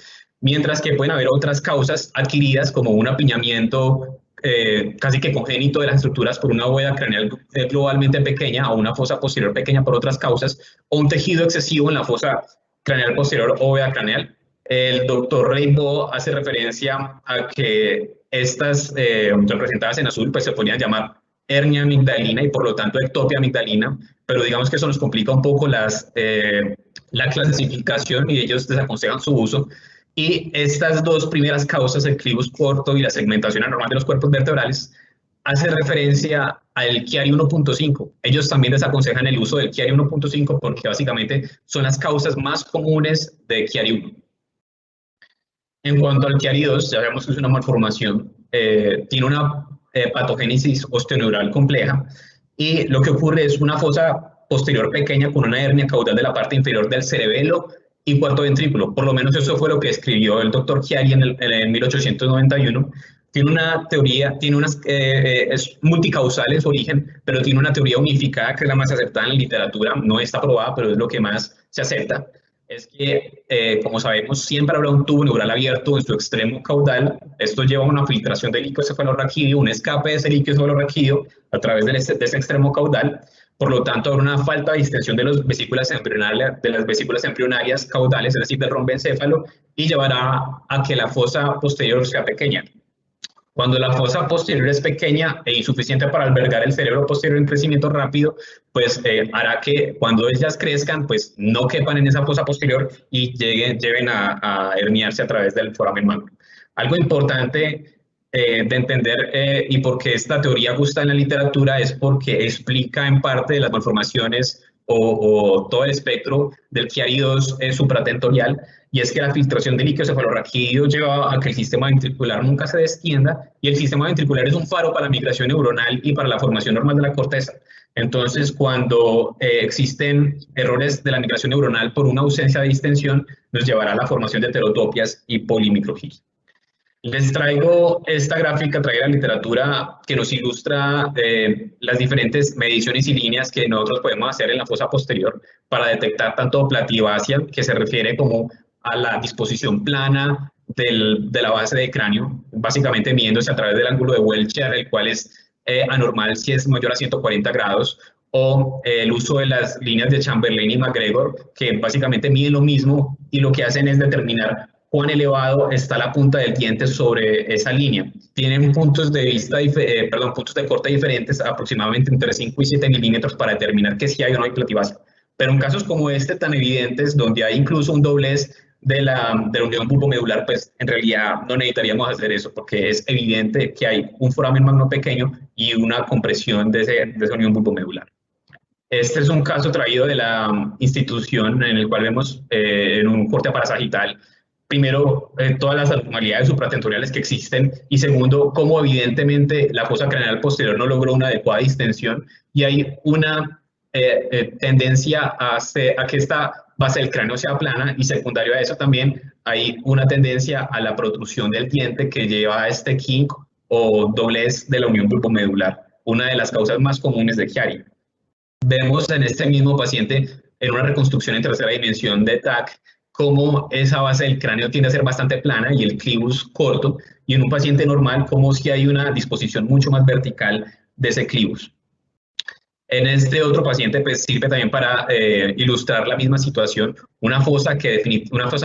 mientras que pueden haber otras causas adquiridas como un apiñamiento casi que congénito de las estructuras por una bóveda craneal globalmente pequeña o una fosa posterior pequeña por otras causas, o un tejido excesivo en la fosa craneal posterior o bóveda craneal. El doctor Reibó hace referencia a que estas representadas en azul pues se podrían llamar hernia amigdalina y por lo tanto ectopia amigdalina, pero digamos que eso nos complica un poco la clasificación y ellos desaconsejan su uso. Y estas dos primeras causas, el clivus corto y la segmentación anormal de los cuerpos vertebrales, hace referencia al Chiari 1.5. Ellos también desaconsejan el uso del Chiari 1.5 porque básicamente son las causas más comunes de Chiari 1. En cuanto al Chiari 2, ya sabemos que es una malformación, tiene una patogénesis osteoneural compleja y lo que ocurre es una fosa posterior pequeña con una hernia caudal de la parte inferior del cerebelo y cuarto ventrículo. Por lo menos eso fue lo que escribió el doctor Chiari en 1891. Tiene una teoría, es multicausal en su origen, pero tiene una teoría unificada que es la más aceptada en la literatura. No está aprobada, pero es lo que más se acepta. Es que, como sabemos, siempre habrá un tubo neural abierto en su extremo caudal. Esto lleva a una filtración del líquido cefalorraquídeo, un escape de ese líquido cefalorraquídeo a través de ese extremo caudal. Por lo tanto, habrá una falta de distensión de las vesículas embrionarias caudales, es decir, del rombencéfalo, y llevará a que la fosa posterior sea pequeña. Cuando la fosa posterior es pequeña e insuficiente para albergar el cerebro posterior en crecimiento rápido, pues hará que cuando ellas crezcan, pues no quepan en esa fosa posterior y lleven a herniarse a través del foramen magno. Algo importante de entender y porque esta teoría gusta en la literatura es porque explica en parte de las malformaciones o todo el espectro del Chiari 2 supratentorial, y es que la filtración del líquido cefalorraquídeo lleva a que el sistema ventricular nunca se descienda, y el sistema ventricular es un faro para la migración neuronal y para la formación normal de la corteza. Entonces, cuando existen errores de la migración neuronal por una ausencia de distensión, nos llevará a la formación de heterotopias y polimicrogilia. Les traigo esta gráfica traída de la literatura que nos ilustra las diferentes mediciones y líneas que nosotros podemos hacer en la fosa posterior para detectar tanto plativacia, que se refiere como a la disposición plana de la base de cráneo, básicamente midiéndose a través del ángulo de Welcher, el cual es anormal si es mayor a 140 grados, o el uso de las líneas de Chamberlain y McGregor, que básicamente miden lo mismo y lo que hacen es determinar cuán elevado está la punta del diente sobre esa línea. Tienen puntos de corte diferentes, aproximadamente entre 5 y 7 milímetros para determinar que si hay o no hay plativacia. Pero en casos como este tan evidentes, donde hay incluso un doblez de la unión bulbomedular, pues en realidad no necesitaríamos hacer eso, porque es evidente que hay un foramen magno pequeño y una compresión de esa unión bulbomedular. Este es un caso traído de la institución en el cual vemos en un corte parasagital primero, todas las anormalidades supratentoriales que existen y segundo, cómo evidentemente la fosa craneal posterior no logró una adecuada distensión y hay una tendencia a que esta base del cráneo sea plana y secundario a eso también hay una tendencia a la protrusión del diente que lleva a este kink o doblez de la unión bulbomedular, una de las causas más comunes de Chiari. Vemos en este mismo paciente en una reconstrucción en tercera dimensión de TAC cómo esa base del cráneo tiende a ser bastante plana y el clivus corto, y en un paciente normal como si hay una disposición mucho más vertical de ese clivus. En este otro paciente pues, sirve también para ilustrar la misma situación, una fosa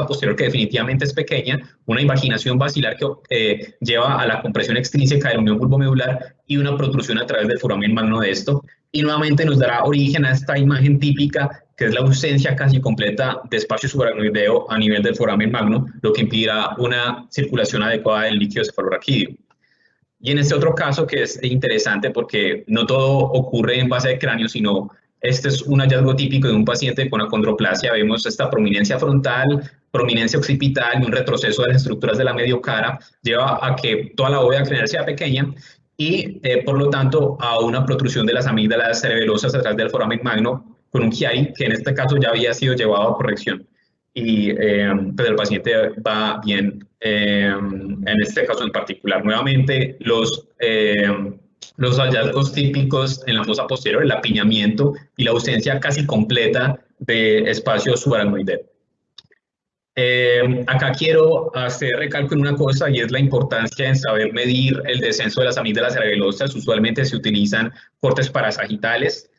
posterior que definitivamente es pequeña, una invaginación basilar que lleva a la compresión extrínseca de la unión bulbomedular y una protrusión a través del foramen magno de esto, y nuevamente nos dará origen a esta imagen típica que es la ausencia casi completa de espacio subaracnoideo a nivel del foramen magno, lo que impedirá una circulación adecuada del líquido cefalorraquídeo. Y en este otro caso que es interesante porque no todo ocurre en base de cráneo, sino este es un hallazgo típico de un paciente con acondroplasia. Vemos esta prominencia frontal, prominencia occipital y un retroceso de las estructuras de la mediocara, lleva a que toda la bóveda craneal sea pequeña y por lo tanto a una protrusión de las amígdalas cerebelosas a través del foramen magno con un Chiari que en este caso ya había sido llevado a corrección. Y pues el paciente va bien en este caso en particular. Nuevamente, los hallazgos típicos en la fosa posterior, el apiñamiento y la ausencia casi completa de espacio subaracnoideo. Acá quiero hacer recalco en una cosa y es la importancia en saber medir el descenso de las amígdalas cerebelosas. Usualmente se utilizan cortes parasagitales.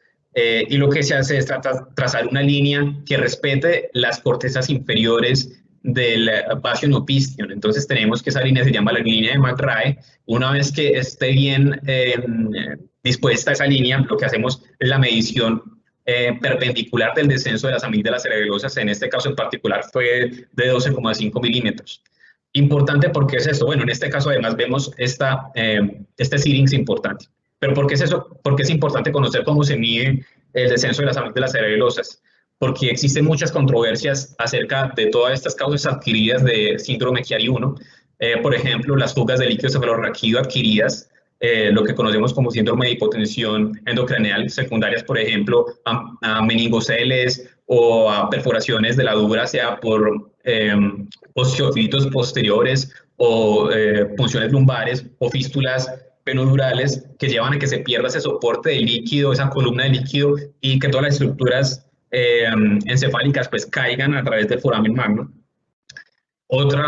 Y lo que se hace es trazar una línea que respete las cortezas inferiores del vasium opistheum. Entonces tenemos que esa línea se llama la línea de McRae. Una vez que esté bien dispuesta esa línea, lo que hacemos es la medición perpendicular del descenso de las amígdalas cerebelosas. En este caso en particular fue de 12,5 milímetros. Importante porque es esto. Bueno, en este caso además vemos este seeding importante. ¿Pero por qué es eso? Porque es importante conocer cómo se mide el descenso de las amígdalas cerebelosas. Porque existen muchas controversias acerca de todas estas causas adquiridas de síndrome Chiari 1. Por ejemplo, las fugas de líquido cefalorraquídeo adquiridas, lo que conocemos como síndrome de hipotensión endocraneal, secundarias, por ejemplo, a meningoceles o a perforaciones de la dura, sea por osteofilitos posteriores o punciones lumbares o fístulas penodurales que llevan a que se pierda ese soporte de líquido, esa columna de líquido y que todas las estructuras encefálicas pues caigan a través del foramen magno. Otro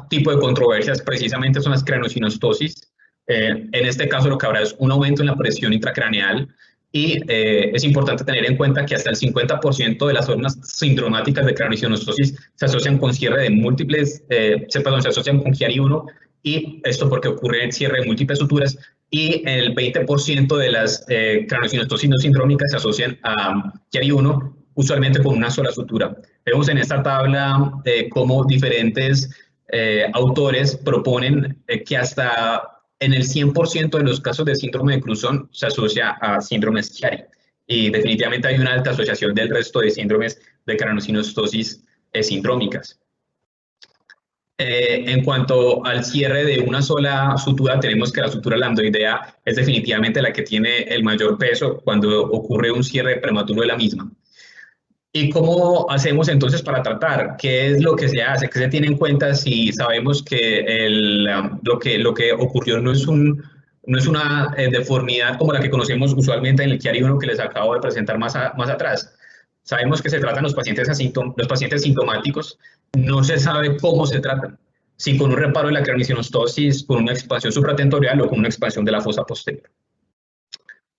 tipo de controversias precisamente son las craniosynostosis. En este caso lo que habrá es un aumento en la presión intracraneal y es importante tener en cuenta que hasta el 50% de las formas sindromáticas de craniosynostosis se asocian con cierre de múltiples, se asocian con Chiari 1 y esto porque ocurre el cierre de múltiples suturas y el 20% de las craniosynostosis no sindrómicas se asocian a Chiari 1 usualmente con una sola sutura. Vemos en esta tabla cómo diferentes autores proponen que hasta en el 100% de los casos de síndrome de Cruzón se asocia a síndromes Chiari. Y definitivamente hay una alta asociación del resto de síndromes de craniosynostosis sindrómicas. En cuanto al cierre de una sola sutura, tenemos que la sutura lambdoidea es definitivamente la que tiene el mayor peso cuando ocurre un cierre prematuro de la misma. ¿Y cómo hacemos entonces para tratar? ¿Qué es lo que se hace? ¿Qué se tiene en cuenta si sabemos que lo que ocurrió no es una deformidad como la que conocemos usualmente en el Chiari 1 que les acabo de presentar más atrás? Sabemos que se tratan los pacientes sintomáticos, no se sabe cómo se tratan, si con un reparo de la craniosynostosis, con una expansión supratentorial o con una expansión de la fosa posterior.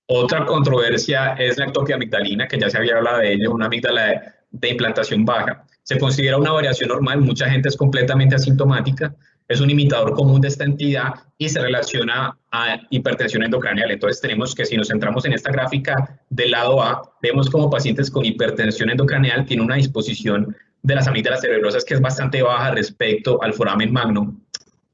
Otra controversia es la ectopia amigdalina, que ya se había hablado de ella, una amígdala de implantación baja. Se considera una variación normal, mucha gente es completamente asintomática, es un imitador común de esta entidad y se relaciona a hipertensión endocraneal. Entonces tenemos que si nos centramos en esta gráfica del lado A, vemos como pacientes con hipertensión endocraneal tienen una disposición de las amígdalas cerebrosas que es bastante baja respecto al foramen magno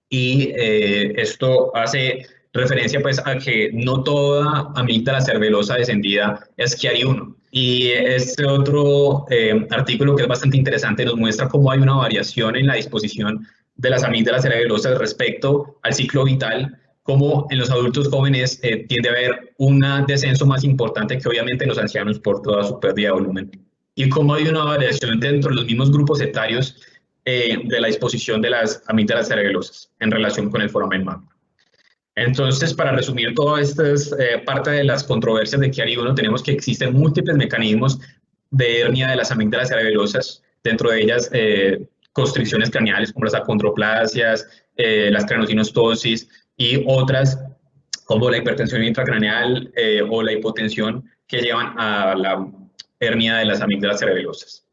y esto hace referencia pues a que no toda amígdala cervelosa descendida es Chiari-1. Y este otro artículo que es bastante interesante nos muestra cómo hay una variación en la disposición de las amígdalas cervelosas respecto al ciclo vital, como en los adultos jóvenes tiende a haber un descenso más importante que obviamente en los ancianos por toda su pérdida de volumen. Y cómo hay una variación dentro de los mismos grupos etarios de la disposición de las amígdalas cerebelosas en relación con el foramen magno. Entonces, para resumir toda esta parte de las controversias de Chiari-1, tenemos que existen múltiples mecanismos de hernia de las amígdalas cerebelosas, dentro de ellas constricciones craneales como las acondroplasias, las craneosinostosis y otras como la hipertensión intracraneal o la hipotensión que llevan a la hernia de las amígdalas cerebelosas.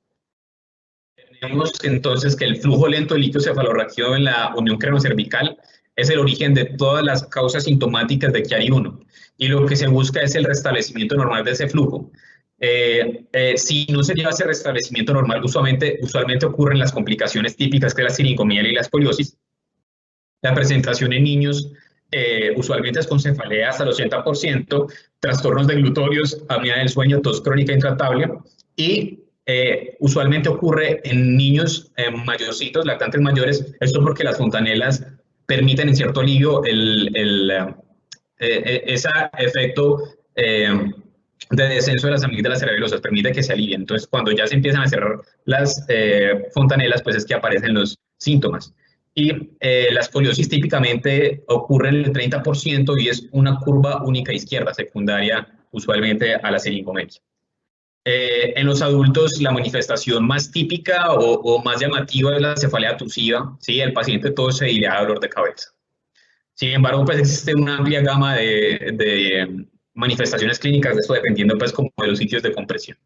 Tenemos entonces que el flujo lento de líquido cefalorraquídeo en la unión cranocervical es el origen de todas las causas sintomáticas de Chiari-1 y lo que se busca es el restablecimiento normal de ese flujo. Si no se lleva ese restablecimiento normal, usualmente ocurren las complicaciones típicas que es la siringomiela y la escoliosis. La presentación en niños usualmente es con cefalea hasta el 80%, trastornos deglutorios, apnea del sueño, tos crónica intratable y usualmente ocurre en niños mayorcitos, lactantes mayores, esto porque las fontanelas permiten en cierto alivio ese efecto de descenso de las amígdalas cerebelosas, permite que se alivien. Entonces, cuando ya se empiezan a cerrar las fontanelas, pues es que aparecen los síntomas. Y la escoliosis típicamente ocurre en el 30% y es una curva única izquierda, secundaria usualmente a la siringomelia. En los adultos, la manifestación más típica o más llamativa es la cefalea tusiva, ¿sí? El paciente tose y le da dolor de cabeza. Sin embargo, pues existe una amplia gama de manifestaciones clínicas, de esto dependiendo pues como de los sitios de compresión.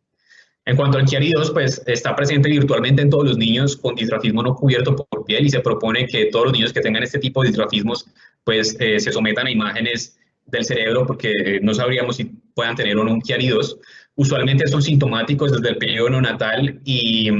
En cuanto al Chiari-2, pues está presente virtualmente en todos los niños con distrofismo no cubierto por piel y se propone que todos los niños que tengan este tipo de distrofismos pues se sometan a imágenes del cerebro porque no sabríamos si puedan tener o no un Chiari-2. Usualmente son sintomáticos desde el periodo neonatal y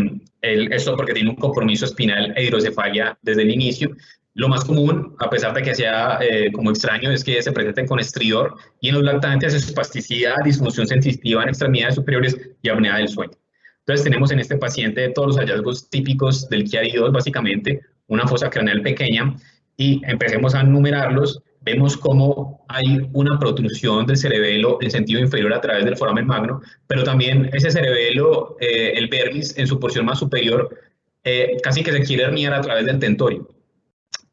esto porque tiene un compromiso espinal e hidrocefalia desde el inicio. Lo más común, a pesar de que sea como extraño, es que se presenten con estridor y en los lactantes espasticidad, disfunción sensitiva en extremidades superiores y apnea del sueño. Entonces tenemos en este paciente todos los hallazgos típicos del Chiari-2, básicamente una fosa craneal pequeña y empecemos a numerarlos. Vemos cómo hay una protrusión del cerebelo en sentido inferior a través del foramen magno, pero también ese cerebelo, el vermis en su porción más superior, casi que se quiere herniar a través del tentorio.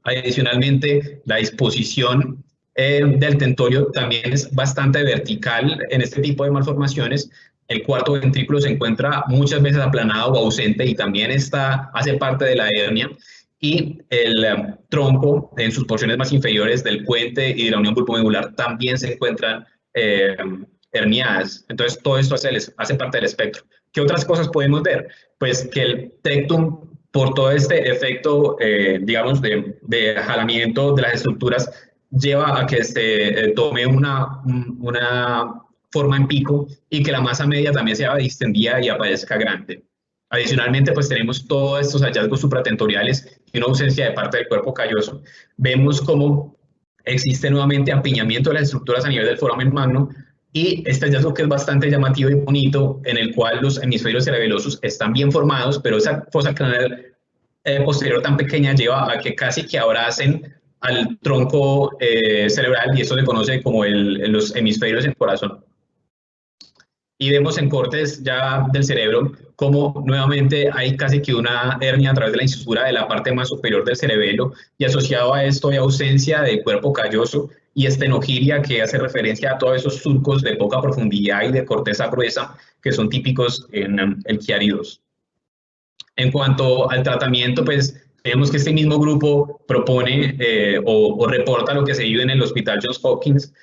Adicionalmente, la disposición del tentorio también es bastante vertical en este tipo de malformaciones. El cuarto ventrículo se encuentra muchas veces aplanado o ausente y también hace parte de la hernia. Y el tronco en sus porciones más inferiores del puente y de la unión pulpomedular también se encuentran herniadas. Entonces, todo esto hace parte del espectro. ¿Qué otras cosas podemos ver? Pues que el tectum, por todo este efecto, digamos, de jalamiento de las estructuras, lleva a que se tome una forma en pico y que la masa media también sea distendida y aparezca grande. Adicionalmente, pues tenemos todos estos hallazgos supratentoriales y una ausencia de parte del cuerpo calloso. Vemos cómo existe nuevamente apiñamiento de las estructuras a nivel del foramen magno y este hallazgo que es bastante llamativo y bonito, en el cual los hemisferios cerebelosos están bien formados, pero esa fosa craneal posterior tan pequeña lleva a que casi que abracen al tronco cerebral y eso se conoce como los hemisferios en corazón. Y vemos en cortes ya del cerebro como nuevamente hay casi que una hernia a través de la incisura de la parte más superior del cerebelo y asociado a esto hay ausencia de cuerpo calloso y estenogiria que hace referencia a todos esos surcos de poca profundidad y de corteza gruesa que son típicos en el Chiari-2. En cuanto al tratamiento, pues vemos que este mismo grupo propone o reporta lo que se vive en el Hospital Johns Hopkins.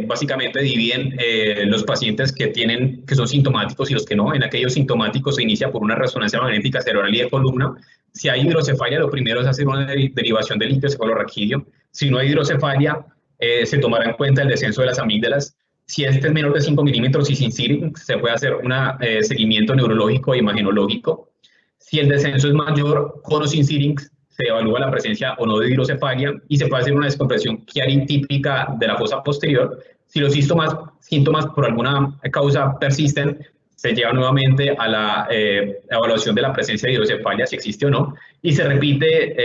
Básicamente dividen los pacientes que son sintomáticos y los que no. En aquellos sintomáticos se inicia por una resonancia magnética cerebral y de columna. Si hay hidrocefalia, lo primero es hacer una derivación del líquido cefalorraquídeo. Si no hay hidrocefalia, se tomará en cuenta el descenso de las amígdalas. Si este es menor de 5 milímetros y sin syrinx, se puede hacer un seguimiento neurológico e imagenológico. Si el descenso es mayor, con o sin syrinx, se evalúa la presencia o no de hidrocefalia y se puede hacer una descompresión Chiari típica de la fosa posterior. Si los síntomas por alguna causa persisten, se lleva nuevamente a la evaluación de la presencia de hidrocefalia, si existe o no, y se repite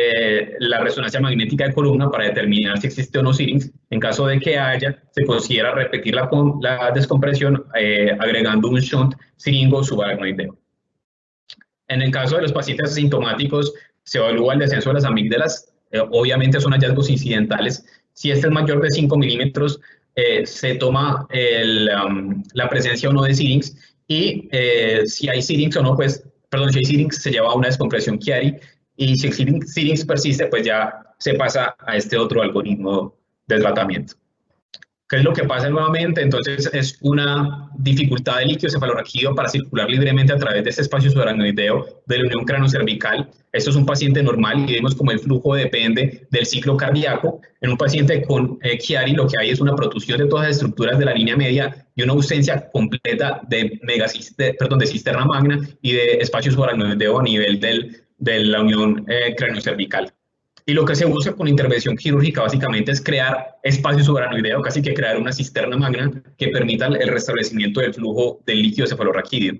la resonancia magnética de columna para determinar si existe o no Syrinx. En caso de que haya, se considera repetir la descompresión agregando un shunt siringo subaracnoideo. En el caso de los pacientes asintomáticos, se evalúa el descenso de las amígdalas. Obviamente son hallazgos incidentales. Si este es mayor de 5 milímetros, se toma la presencia o no de Syrinx, y si hay Syrinx o no, pues, perdón, si hay Syrinx se lleva a una descompresión Chiari, y si el Syrinx persiste, pues ya se pasa a este otro algoritmo de tratamiento. ¿Qué es lo que pasa nuevamente? Entonces es una dificultad del líquido cefalorraquídeo para circular libremente a través de este espacio subaracnoideo de la unión cráneo-cervical. Esto es un paciente normal y vemos como el flujo depende del ciclo cardíaco. En un paciente con Chiari lo que hay es una protusión de todas las estructuras de la línea media y una ausencia completa de cisterna magna y de espacio subaracnoideo a nivel de la unión cráneo-cervical. Y lo que se busca con intervención quirúrgica básicamente es crear espacio subaracnoideo, casi que crear una cisterna magna que permita el restablecimiento del flujo del líquido cefalorraquídeo.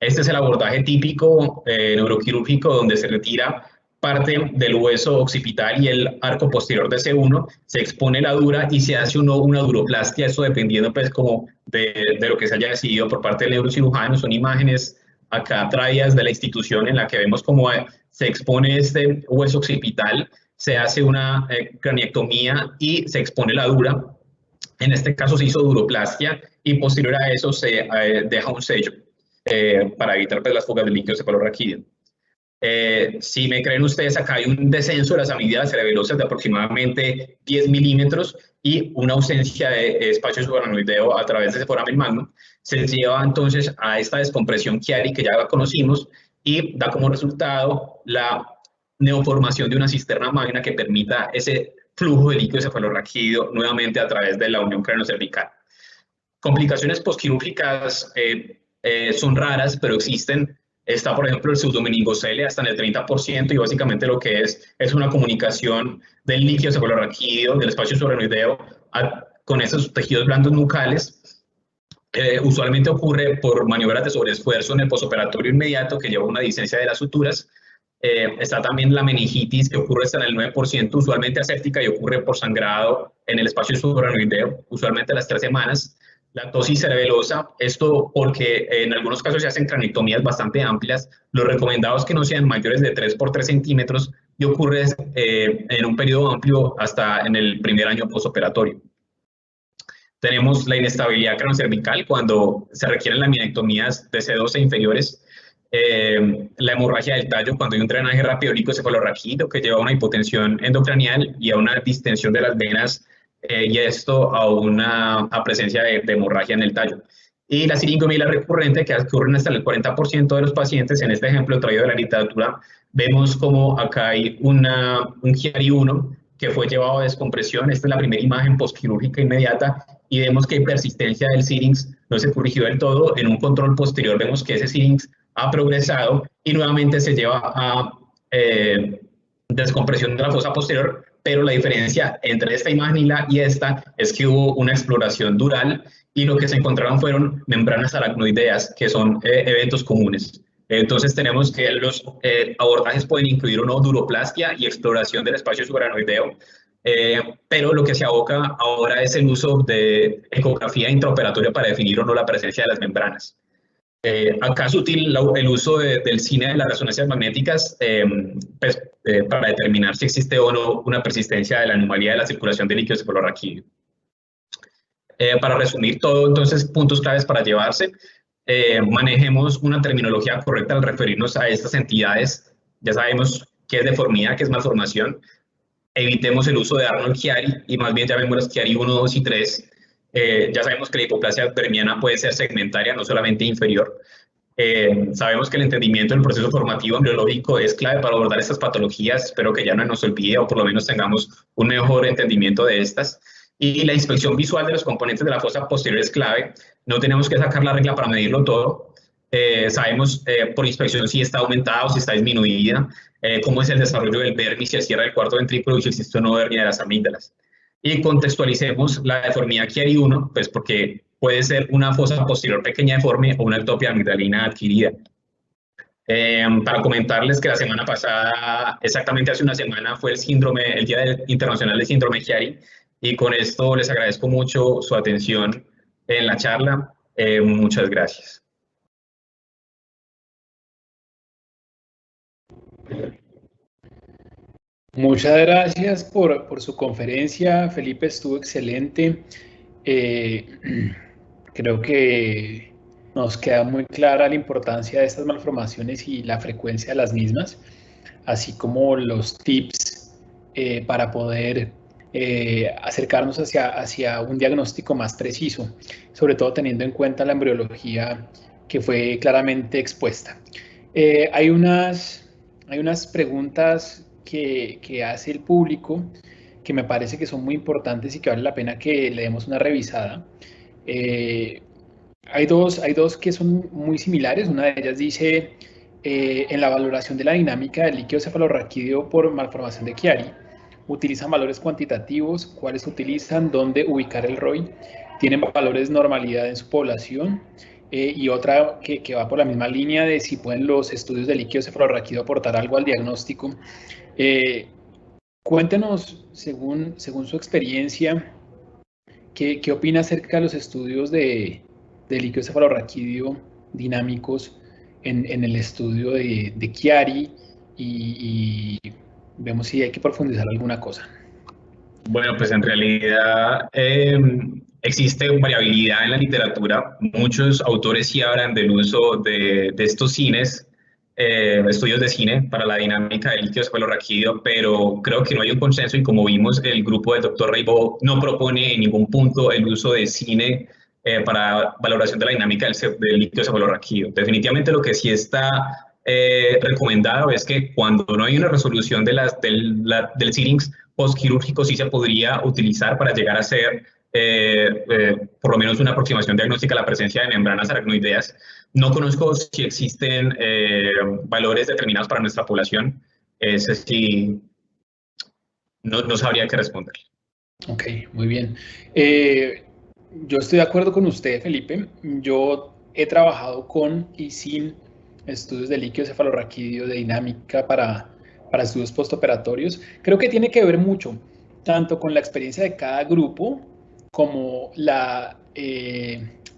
Este es el abordaje típico neuroquirúrgico, donde se retira parte del hueso occipital y el arco posterior de C1, se expone la dura y se hace una duroplastia, eso dependiendo pues como de lo que se haya decidido por parte del neurocirujano. Son imágenes acá traídas de la institución en la que vemos cómo se expone este hueso occipital, se hace una craniectomía y se expone la dura. En este caso se hizo duroplastia y posterior a eso se deja un sello para evitar pues, las fugas de líquido cefalorraquídeo. Si me creen ustedes, acá hay un descenso de las amígdalas cerebelosas de aproximadamente 10 milímetros y una ausencia de espacio subaracnoideo a través de ese foramen magnum. Se lleva entonces a esta descompresión Chiari que ya conocimos y da como resultado la neoformación de una cisterna magna que permita ese flujo de líquido cefalorraquídeo nuevamente a través de la unión cráneo-cervical. Complicaciones posquirúrgicas son raras, pero existen. Está, por ejemplo, el pseudomeningocele hasta en el 30% y básicamente lo que es una comunicación del líquido cefalorraquídeo, del espacio subaracnoideo con esos tejidos blandos nucales. Usualmente ocurre por maniobras de sobreesfuerzo en el posoperatorio inmediato que lleva a una discencia de las suturas. Está también la meningitis que ocurre hasta en el 9%, usualmente aséptica y ocurre por sangrado en el espacio subaracnoideo, usualmente a las 3 semanas. La ptosis cerebelosa, esto porque en algunos casos se hacen craniectomías bastante amplias. Lo recomendado es que no sean mayores de 3 por 3 centímetros y ocurre en un periodo amplio hasta en el primer año posoperatorio. Tenemos la inestabilidad cranocervical cuando se requieren laminectomías de C2 e inferiores. La hemorragia del tallo cuando hay un drenaje rápido líquido cefalorraquídeo que lleva a una hipotensión endocranial y a una distensión de las venas y esto a presencia de hemorragia en el tallo. Y la siringomiela recurrente que ocurre hasta el 40% de los pacientes. En este ejemplo traído de la literatura vemos como acá hay un Chiari 1 que fue llevado a descompresión. Esta es la primera imagen postquirúrgica inmediata y vemos que hay persistencia del Syrinx, no se corrigió del todo. En un control posterior vemos que ese Syrinx ha progresado y nuevamente se lleva a descompresión de la fosa posterior, pero la diferencia entre esta imagen y esta es que hubo una exploración dural y lo que se encontraron fueron membranas aracnoideas, que son eventos comunes. Entonces tenemos que los abordajes pueden incluir una duroplastia y exploración del espacio subaracnoideo, pero lo que se aboca ahora es el uso de ecografía intraoperatoria para definir o no la presencia de las membranas. Acá es útil el uso del cine de las resonancias magnéticas para determinar si existe o no una persistencia de la anomalía de la circulación de líquido cefalorraquídeo. Para resumir todo, entonces, puntos claves para llevarse. Manejemos una terminología correcta al referirnos a estas entidades. Ya sabemos qué es deformidad, qué es malformación. Evitemos el uso de Arnold-Chiari y más bien llamémoslas Chiari 1, 2 y 3. Ya sabemos que la hipoplasia vermiana puede ser segmentaria, no solamente inferior. Sabemos que el entendimiento del proceso formativo embriológico es clave para abordar estas patologías. Espero que ya no nos olvide o por lo menos tengamos un mejor entendimiento de estas. Y la inspección visual de los componentes de la fosa posterior es clave. No tenemos que sacar la regla para medirlo todo. Sabemos por inspección si está aumentada o si está disminuida, cómo es el desarrollo del vermis, si se cierra el cuarto ventrículo y si existe o no hernia de las amígdalas. Y contextualicemos la deformidad Chiari-1, pues porque puede ser una fosa posterior pequeña deforme o una ectopia amigdalina adquirida. Para comentarles que la semana pasada, exactamente hace una semana, fue el Día Internacional del Síndrome Chiari, y con esto les agradezco mucho su atención en la charla. Muchas gracias. Muchas gracias por su conferencia, Felipe, estuvo excelente. Eh, Creo que nos queda muy clara la importancia de estas malformaciones y la frecuencia de las mismas, así como los tips para poder acercarnos hacia un diagnóstico más preciso, sobre todo teniendo en cuenta la embriología que fue claramente expuesta. Hay unas preguntas que hace el público que me parece que son muy importantes y que vale la pena que le demos una revisada. Eh, hay dos que son muy similares. Una de ellas dice, en la valoración de la dinámica del líquido cefalorraquídeo por malformación de Chiari, ¿utilizan valores cuantitativos? ¿Cuáles utilizan? ¿Dónde ubicar el ROI? ¿Tienen valores de normalidad en su población? Y otra que va por la misma línea de si pueden los estudios de líquido cefalorraquídeo aportar algo al diagnóstico. Eh, Cuéntenos, según su experiencia, ¿qué opina acerca de los estudios de líquido cefalorraquídeo dinámicos en el estudio de Chiari? Y vemos si hay que profundizar alguna cosa. Bueno, pues en realidad existe variabilidad en la literatura. Muchos autores sí hablan del uso de estos cines, estudios de cine para la dinámica del líquido cefalorraquídeo, pero creo que no hay un consenso y como vimos, el grupo del Dr. Reibó no propone en ningún punto el uso de cine para valoración de la dinámica del líquido cefalorraquídeo. Definitivamente lo que sí está recomendado es que cuando no hay una resolución del CIRINX postquirúrgico sí se podría utilizar para llegar a ser por lo menos una aproximación diagnóstica a la presencia de membranas aracnoideas. No conozco si existen valores determinados para nuestra población. Ese sí, no sabría qué responder. Ok, muy bien. Yo estoy de acuerdo con usted, Felipe. Yo he trabajado con y sin estudios de líquido cefalorraquídeo de dinámica para estudios postoperatorios. Creo que tiene que ver mucho, tanto con la experiencia de cada grupo como la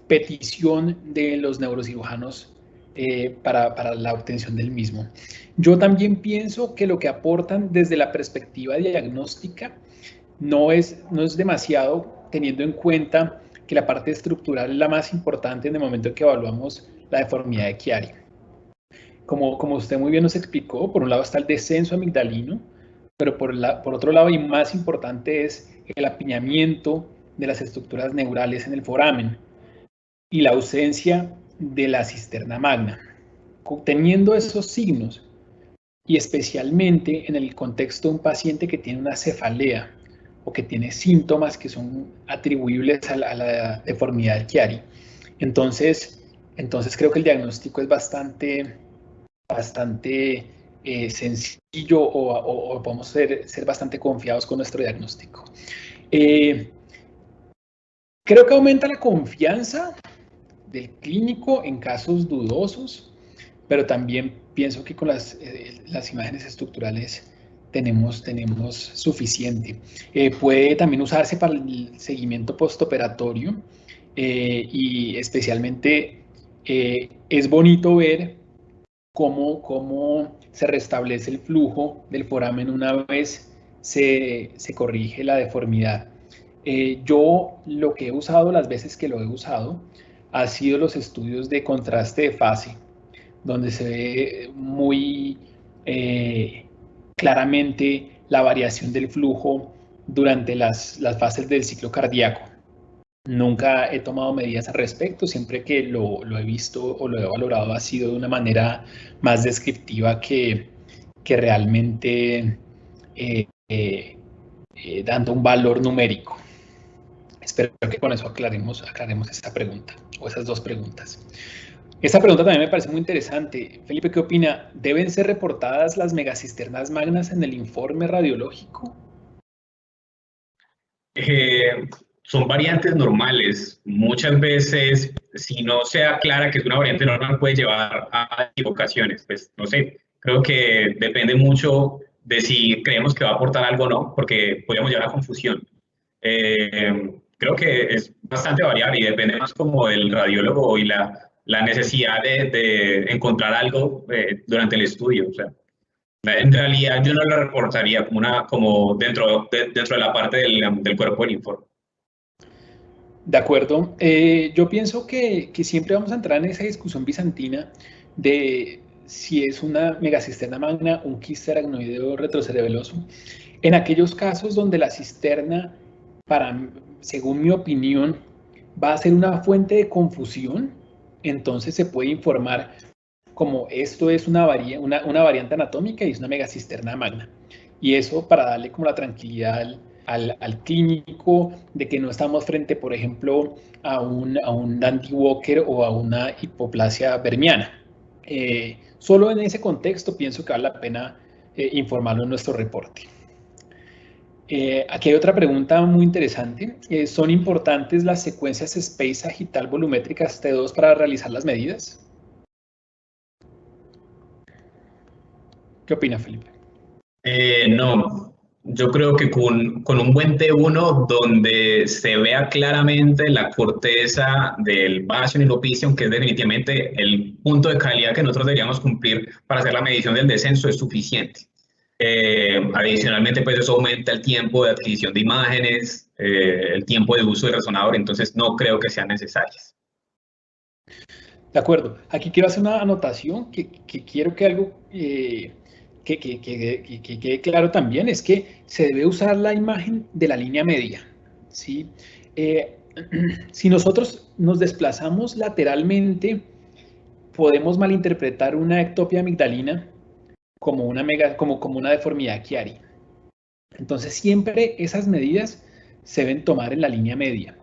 petición de los neurocirujanos para la obtención del mismo. Yo también pienso que lo que aportan desde la perspectiva diagnóstica no es demasiado, teniendo en cuenta que la parte estructural es la más importante en el momento en que evaluamos la deformidad de Chiari. Como usted muy bien nos explicó, por un lado está el descenso amigdalino, pero por otro lado, y más importante, es el apiñamiento de las estructuras neurales en el foramen y la ausencia de la cisterna magna. Teniendo esos signos, y especialmente en el contexto de un paciente que tiene una cefalea o que tiene síntomas que son atribuibles a la deformidad de Chiari. Entonces creo que el diagnóstico es bastante sencillo o podemos ser bastante confiados con nuestro diagnóstico. Creo que aumenta la confianza del clínico en casos dudosos, pero también pienso que con las imágenes estructurales tenemos suficiente. Puede también usarse para el seguimiento postoperatorio y especialmente es bonito ver cómo se restablece el flujo del foramen una vez se corrige la deformidad. Yo lo que he usado, las veces que lo he usado, ha sido los estudios de contraste de fase, donde se ve muy claramente la variación del flujo durante las fases del ciclo cardíaco. Nunca he tomado medidas al respecto, siempre que lo he visto o lo he valorado ha sido de una manera más descriptiva que realmente dando un valor numérico. Espero que con eso aclaremos esta pregunta o esas dos preguntas. Esta pregunta también me parece muy interesante. Felipe, ¿qué opina? ¿Deben ser reportadas las megacisternas magnas en el informe radiológico? Eh, Son variantes normales. Muchas veces, si no se aclara que es una variante normal, puede llevar a equivocaciones. Pues no sé, creo que depende mucho de si creemos que va a aportar algo o no, porque podríamos llevar a confusión. Creo que es bastante variable y depende más como del radiólogo y la necesidad de encontrar algo durante el estudio. O sea, en realidad yo no lo reportaría como, como dentro de la parte del cuerpo del informe. De acuerdo. Yo pienso que siempre vamos a entrar en esa discusión bizantina de si es una megacisterna magna, un quiste aracnoideo retrocerebeloso. En aquellos casos donde la cisterna, según mi opinión, va a ser una fuente de confusión, entonces se puede informar como esto es una variante anatómica y es una megacisterna magna. Y eso para darle como la tranquilidad al clínico de que no estamos frente, por ejemplo, a un Dandy Walker o a una hipoplasia vermiana. Solo en ese contexto pienso que vale la pena informarlo en nuestro reporte. Aquí hay otra pregunta muy interesante. ¿Son importantes las secuencias space sagital volumétricas T2 para realizar las medidas? ¿Qué opina, Felipe? No, yo creo que con un buen T1 donde se vea claramente la corteza del Bastion y Lopicium, que es definitivamente el punto de calidad que nosotros deberíamos cumplir para hacer la medición del descenso, es suficiente. Adicionalmente, pues eso aumenta el tiempo de adquisición de imágenes, el tiempo de uso del resonador, entonces no creo que sean necesarias. De acuerdo. Aquí quiero hacer una anotación que quiero que algo que quede claro también es que se debe usar la imagen de la línea media. ¿Sí? Eh, si nosotros nos desplazamos lateralmente, podemos malinterpretar una ectopia amigdalina como una deformidad Chiari. Entonces, siempre esas medidas se deben tomar en la línea media.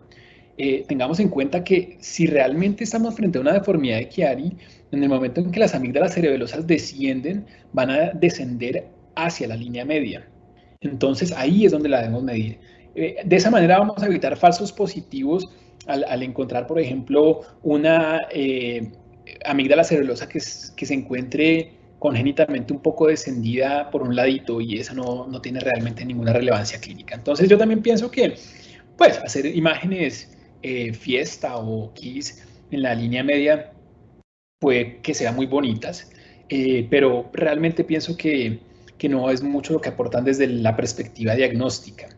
Tengamos en cuenta que si realmente estamos frente a una deformidad de Chiari, en el momento en que las amígdalas cerebelosas descienden, van a descender hacia la línea media. Entonces ahí es donde la debemos medir. De esa manera vamos a evitar falsos positivos al encontrar, por ejemplo, una amígdala cerebelosa que se encuentre congénitamente un poco descendida por un ladito y esa no tiene realmente ninguna relevancia clínica. Entonces yo también pienso que pues hacer imágenes fiesta o kiss en la línea media puede que sean muy bonitas, pero realmente pienso que no es mucho lo que aportan desde la perspectiva diagnóstica.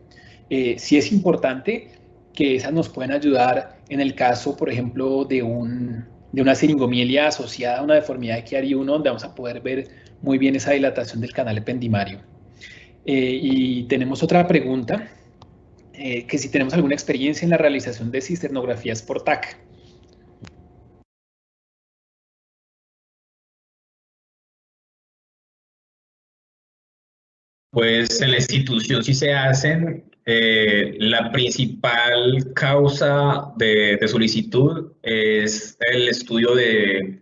Sí es importante que esas nos pueden ayudar en el caso, por ejemplo, de una siringomielia asociada a una deformidad de Chiari-1, donde vamos a poder ver muy bien esa dilatación del canal ependimario. Y tenemos otra pregunta, que si tenemos alguna experiencia en la realización de cisternografías por TAC. Pues en la institución sí se hacen. La principal causa de solicitud es el estudio de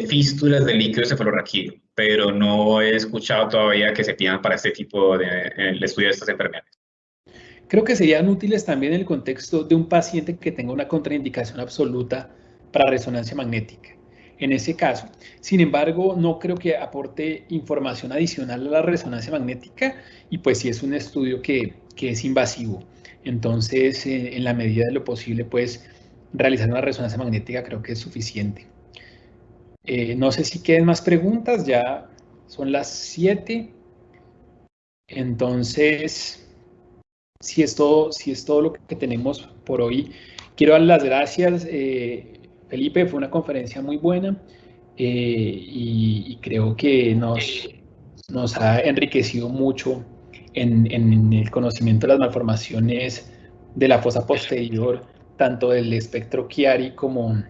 fístulas del líquido cefalorraquídeo, pero no he escuchado todavía que se pidan para este tipo el estudio de estas enfermedades. Creo que serían útiles también en el contexto de un paciente que tenga una contraindicación absoluta para resonancia magnética. En ese caso, sin embargo, no creo que aporte información adicional a la resonancia magnética y pues sí es un estudio que es invasivo. Entonces, en la medida de lo posible, pues realizar una resonancia magnética creo que es suficiente. No sé si queden más preguntas, ya son las 7. Entonces, si es todo lo que tenemos por hoy. Quiero dar las gracias, Felipe, fue una conferencia muy buena y creo que nos ha enriquecido mucho en el conocimiento de las malformaciones de la fosa posterior, tanto del espectro Chiari como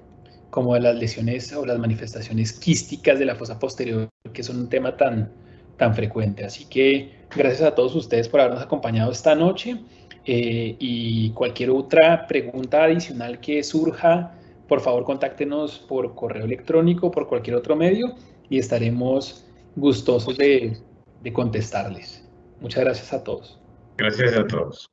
de las lesiones o las manifestaciones quísticas de la fosa posterior, que son un tema tan frecuente. Así que gracias a todos ustedes por habernos acompañado esta noche y cualquier otra pregunta adicional que surja, por favor contáctenos por correo electrónico, por cualquier otro medio y estaremos gustosos de contestarles. Muchas gracias a todos. Gracias a todos.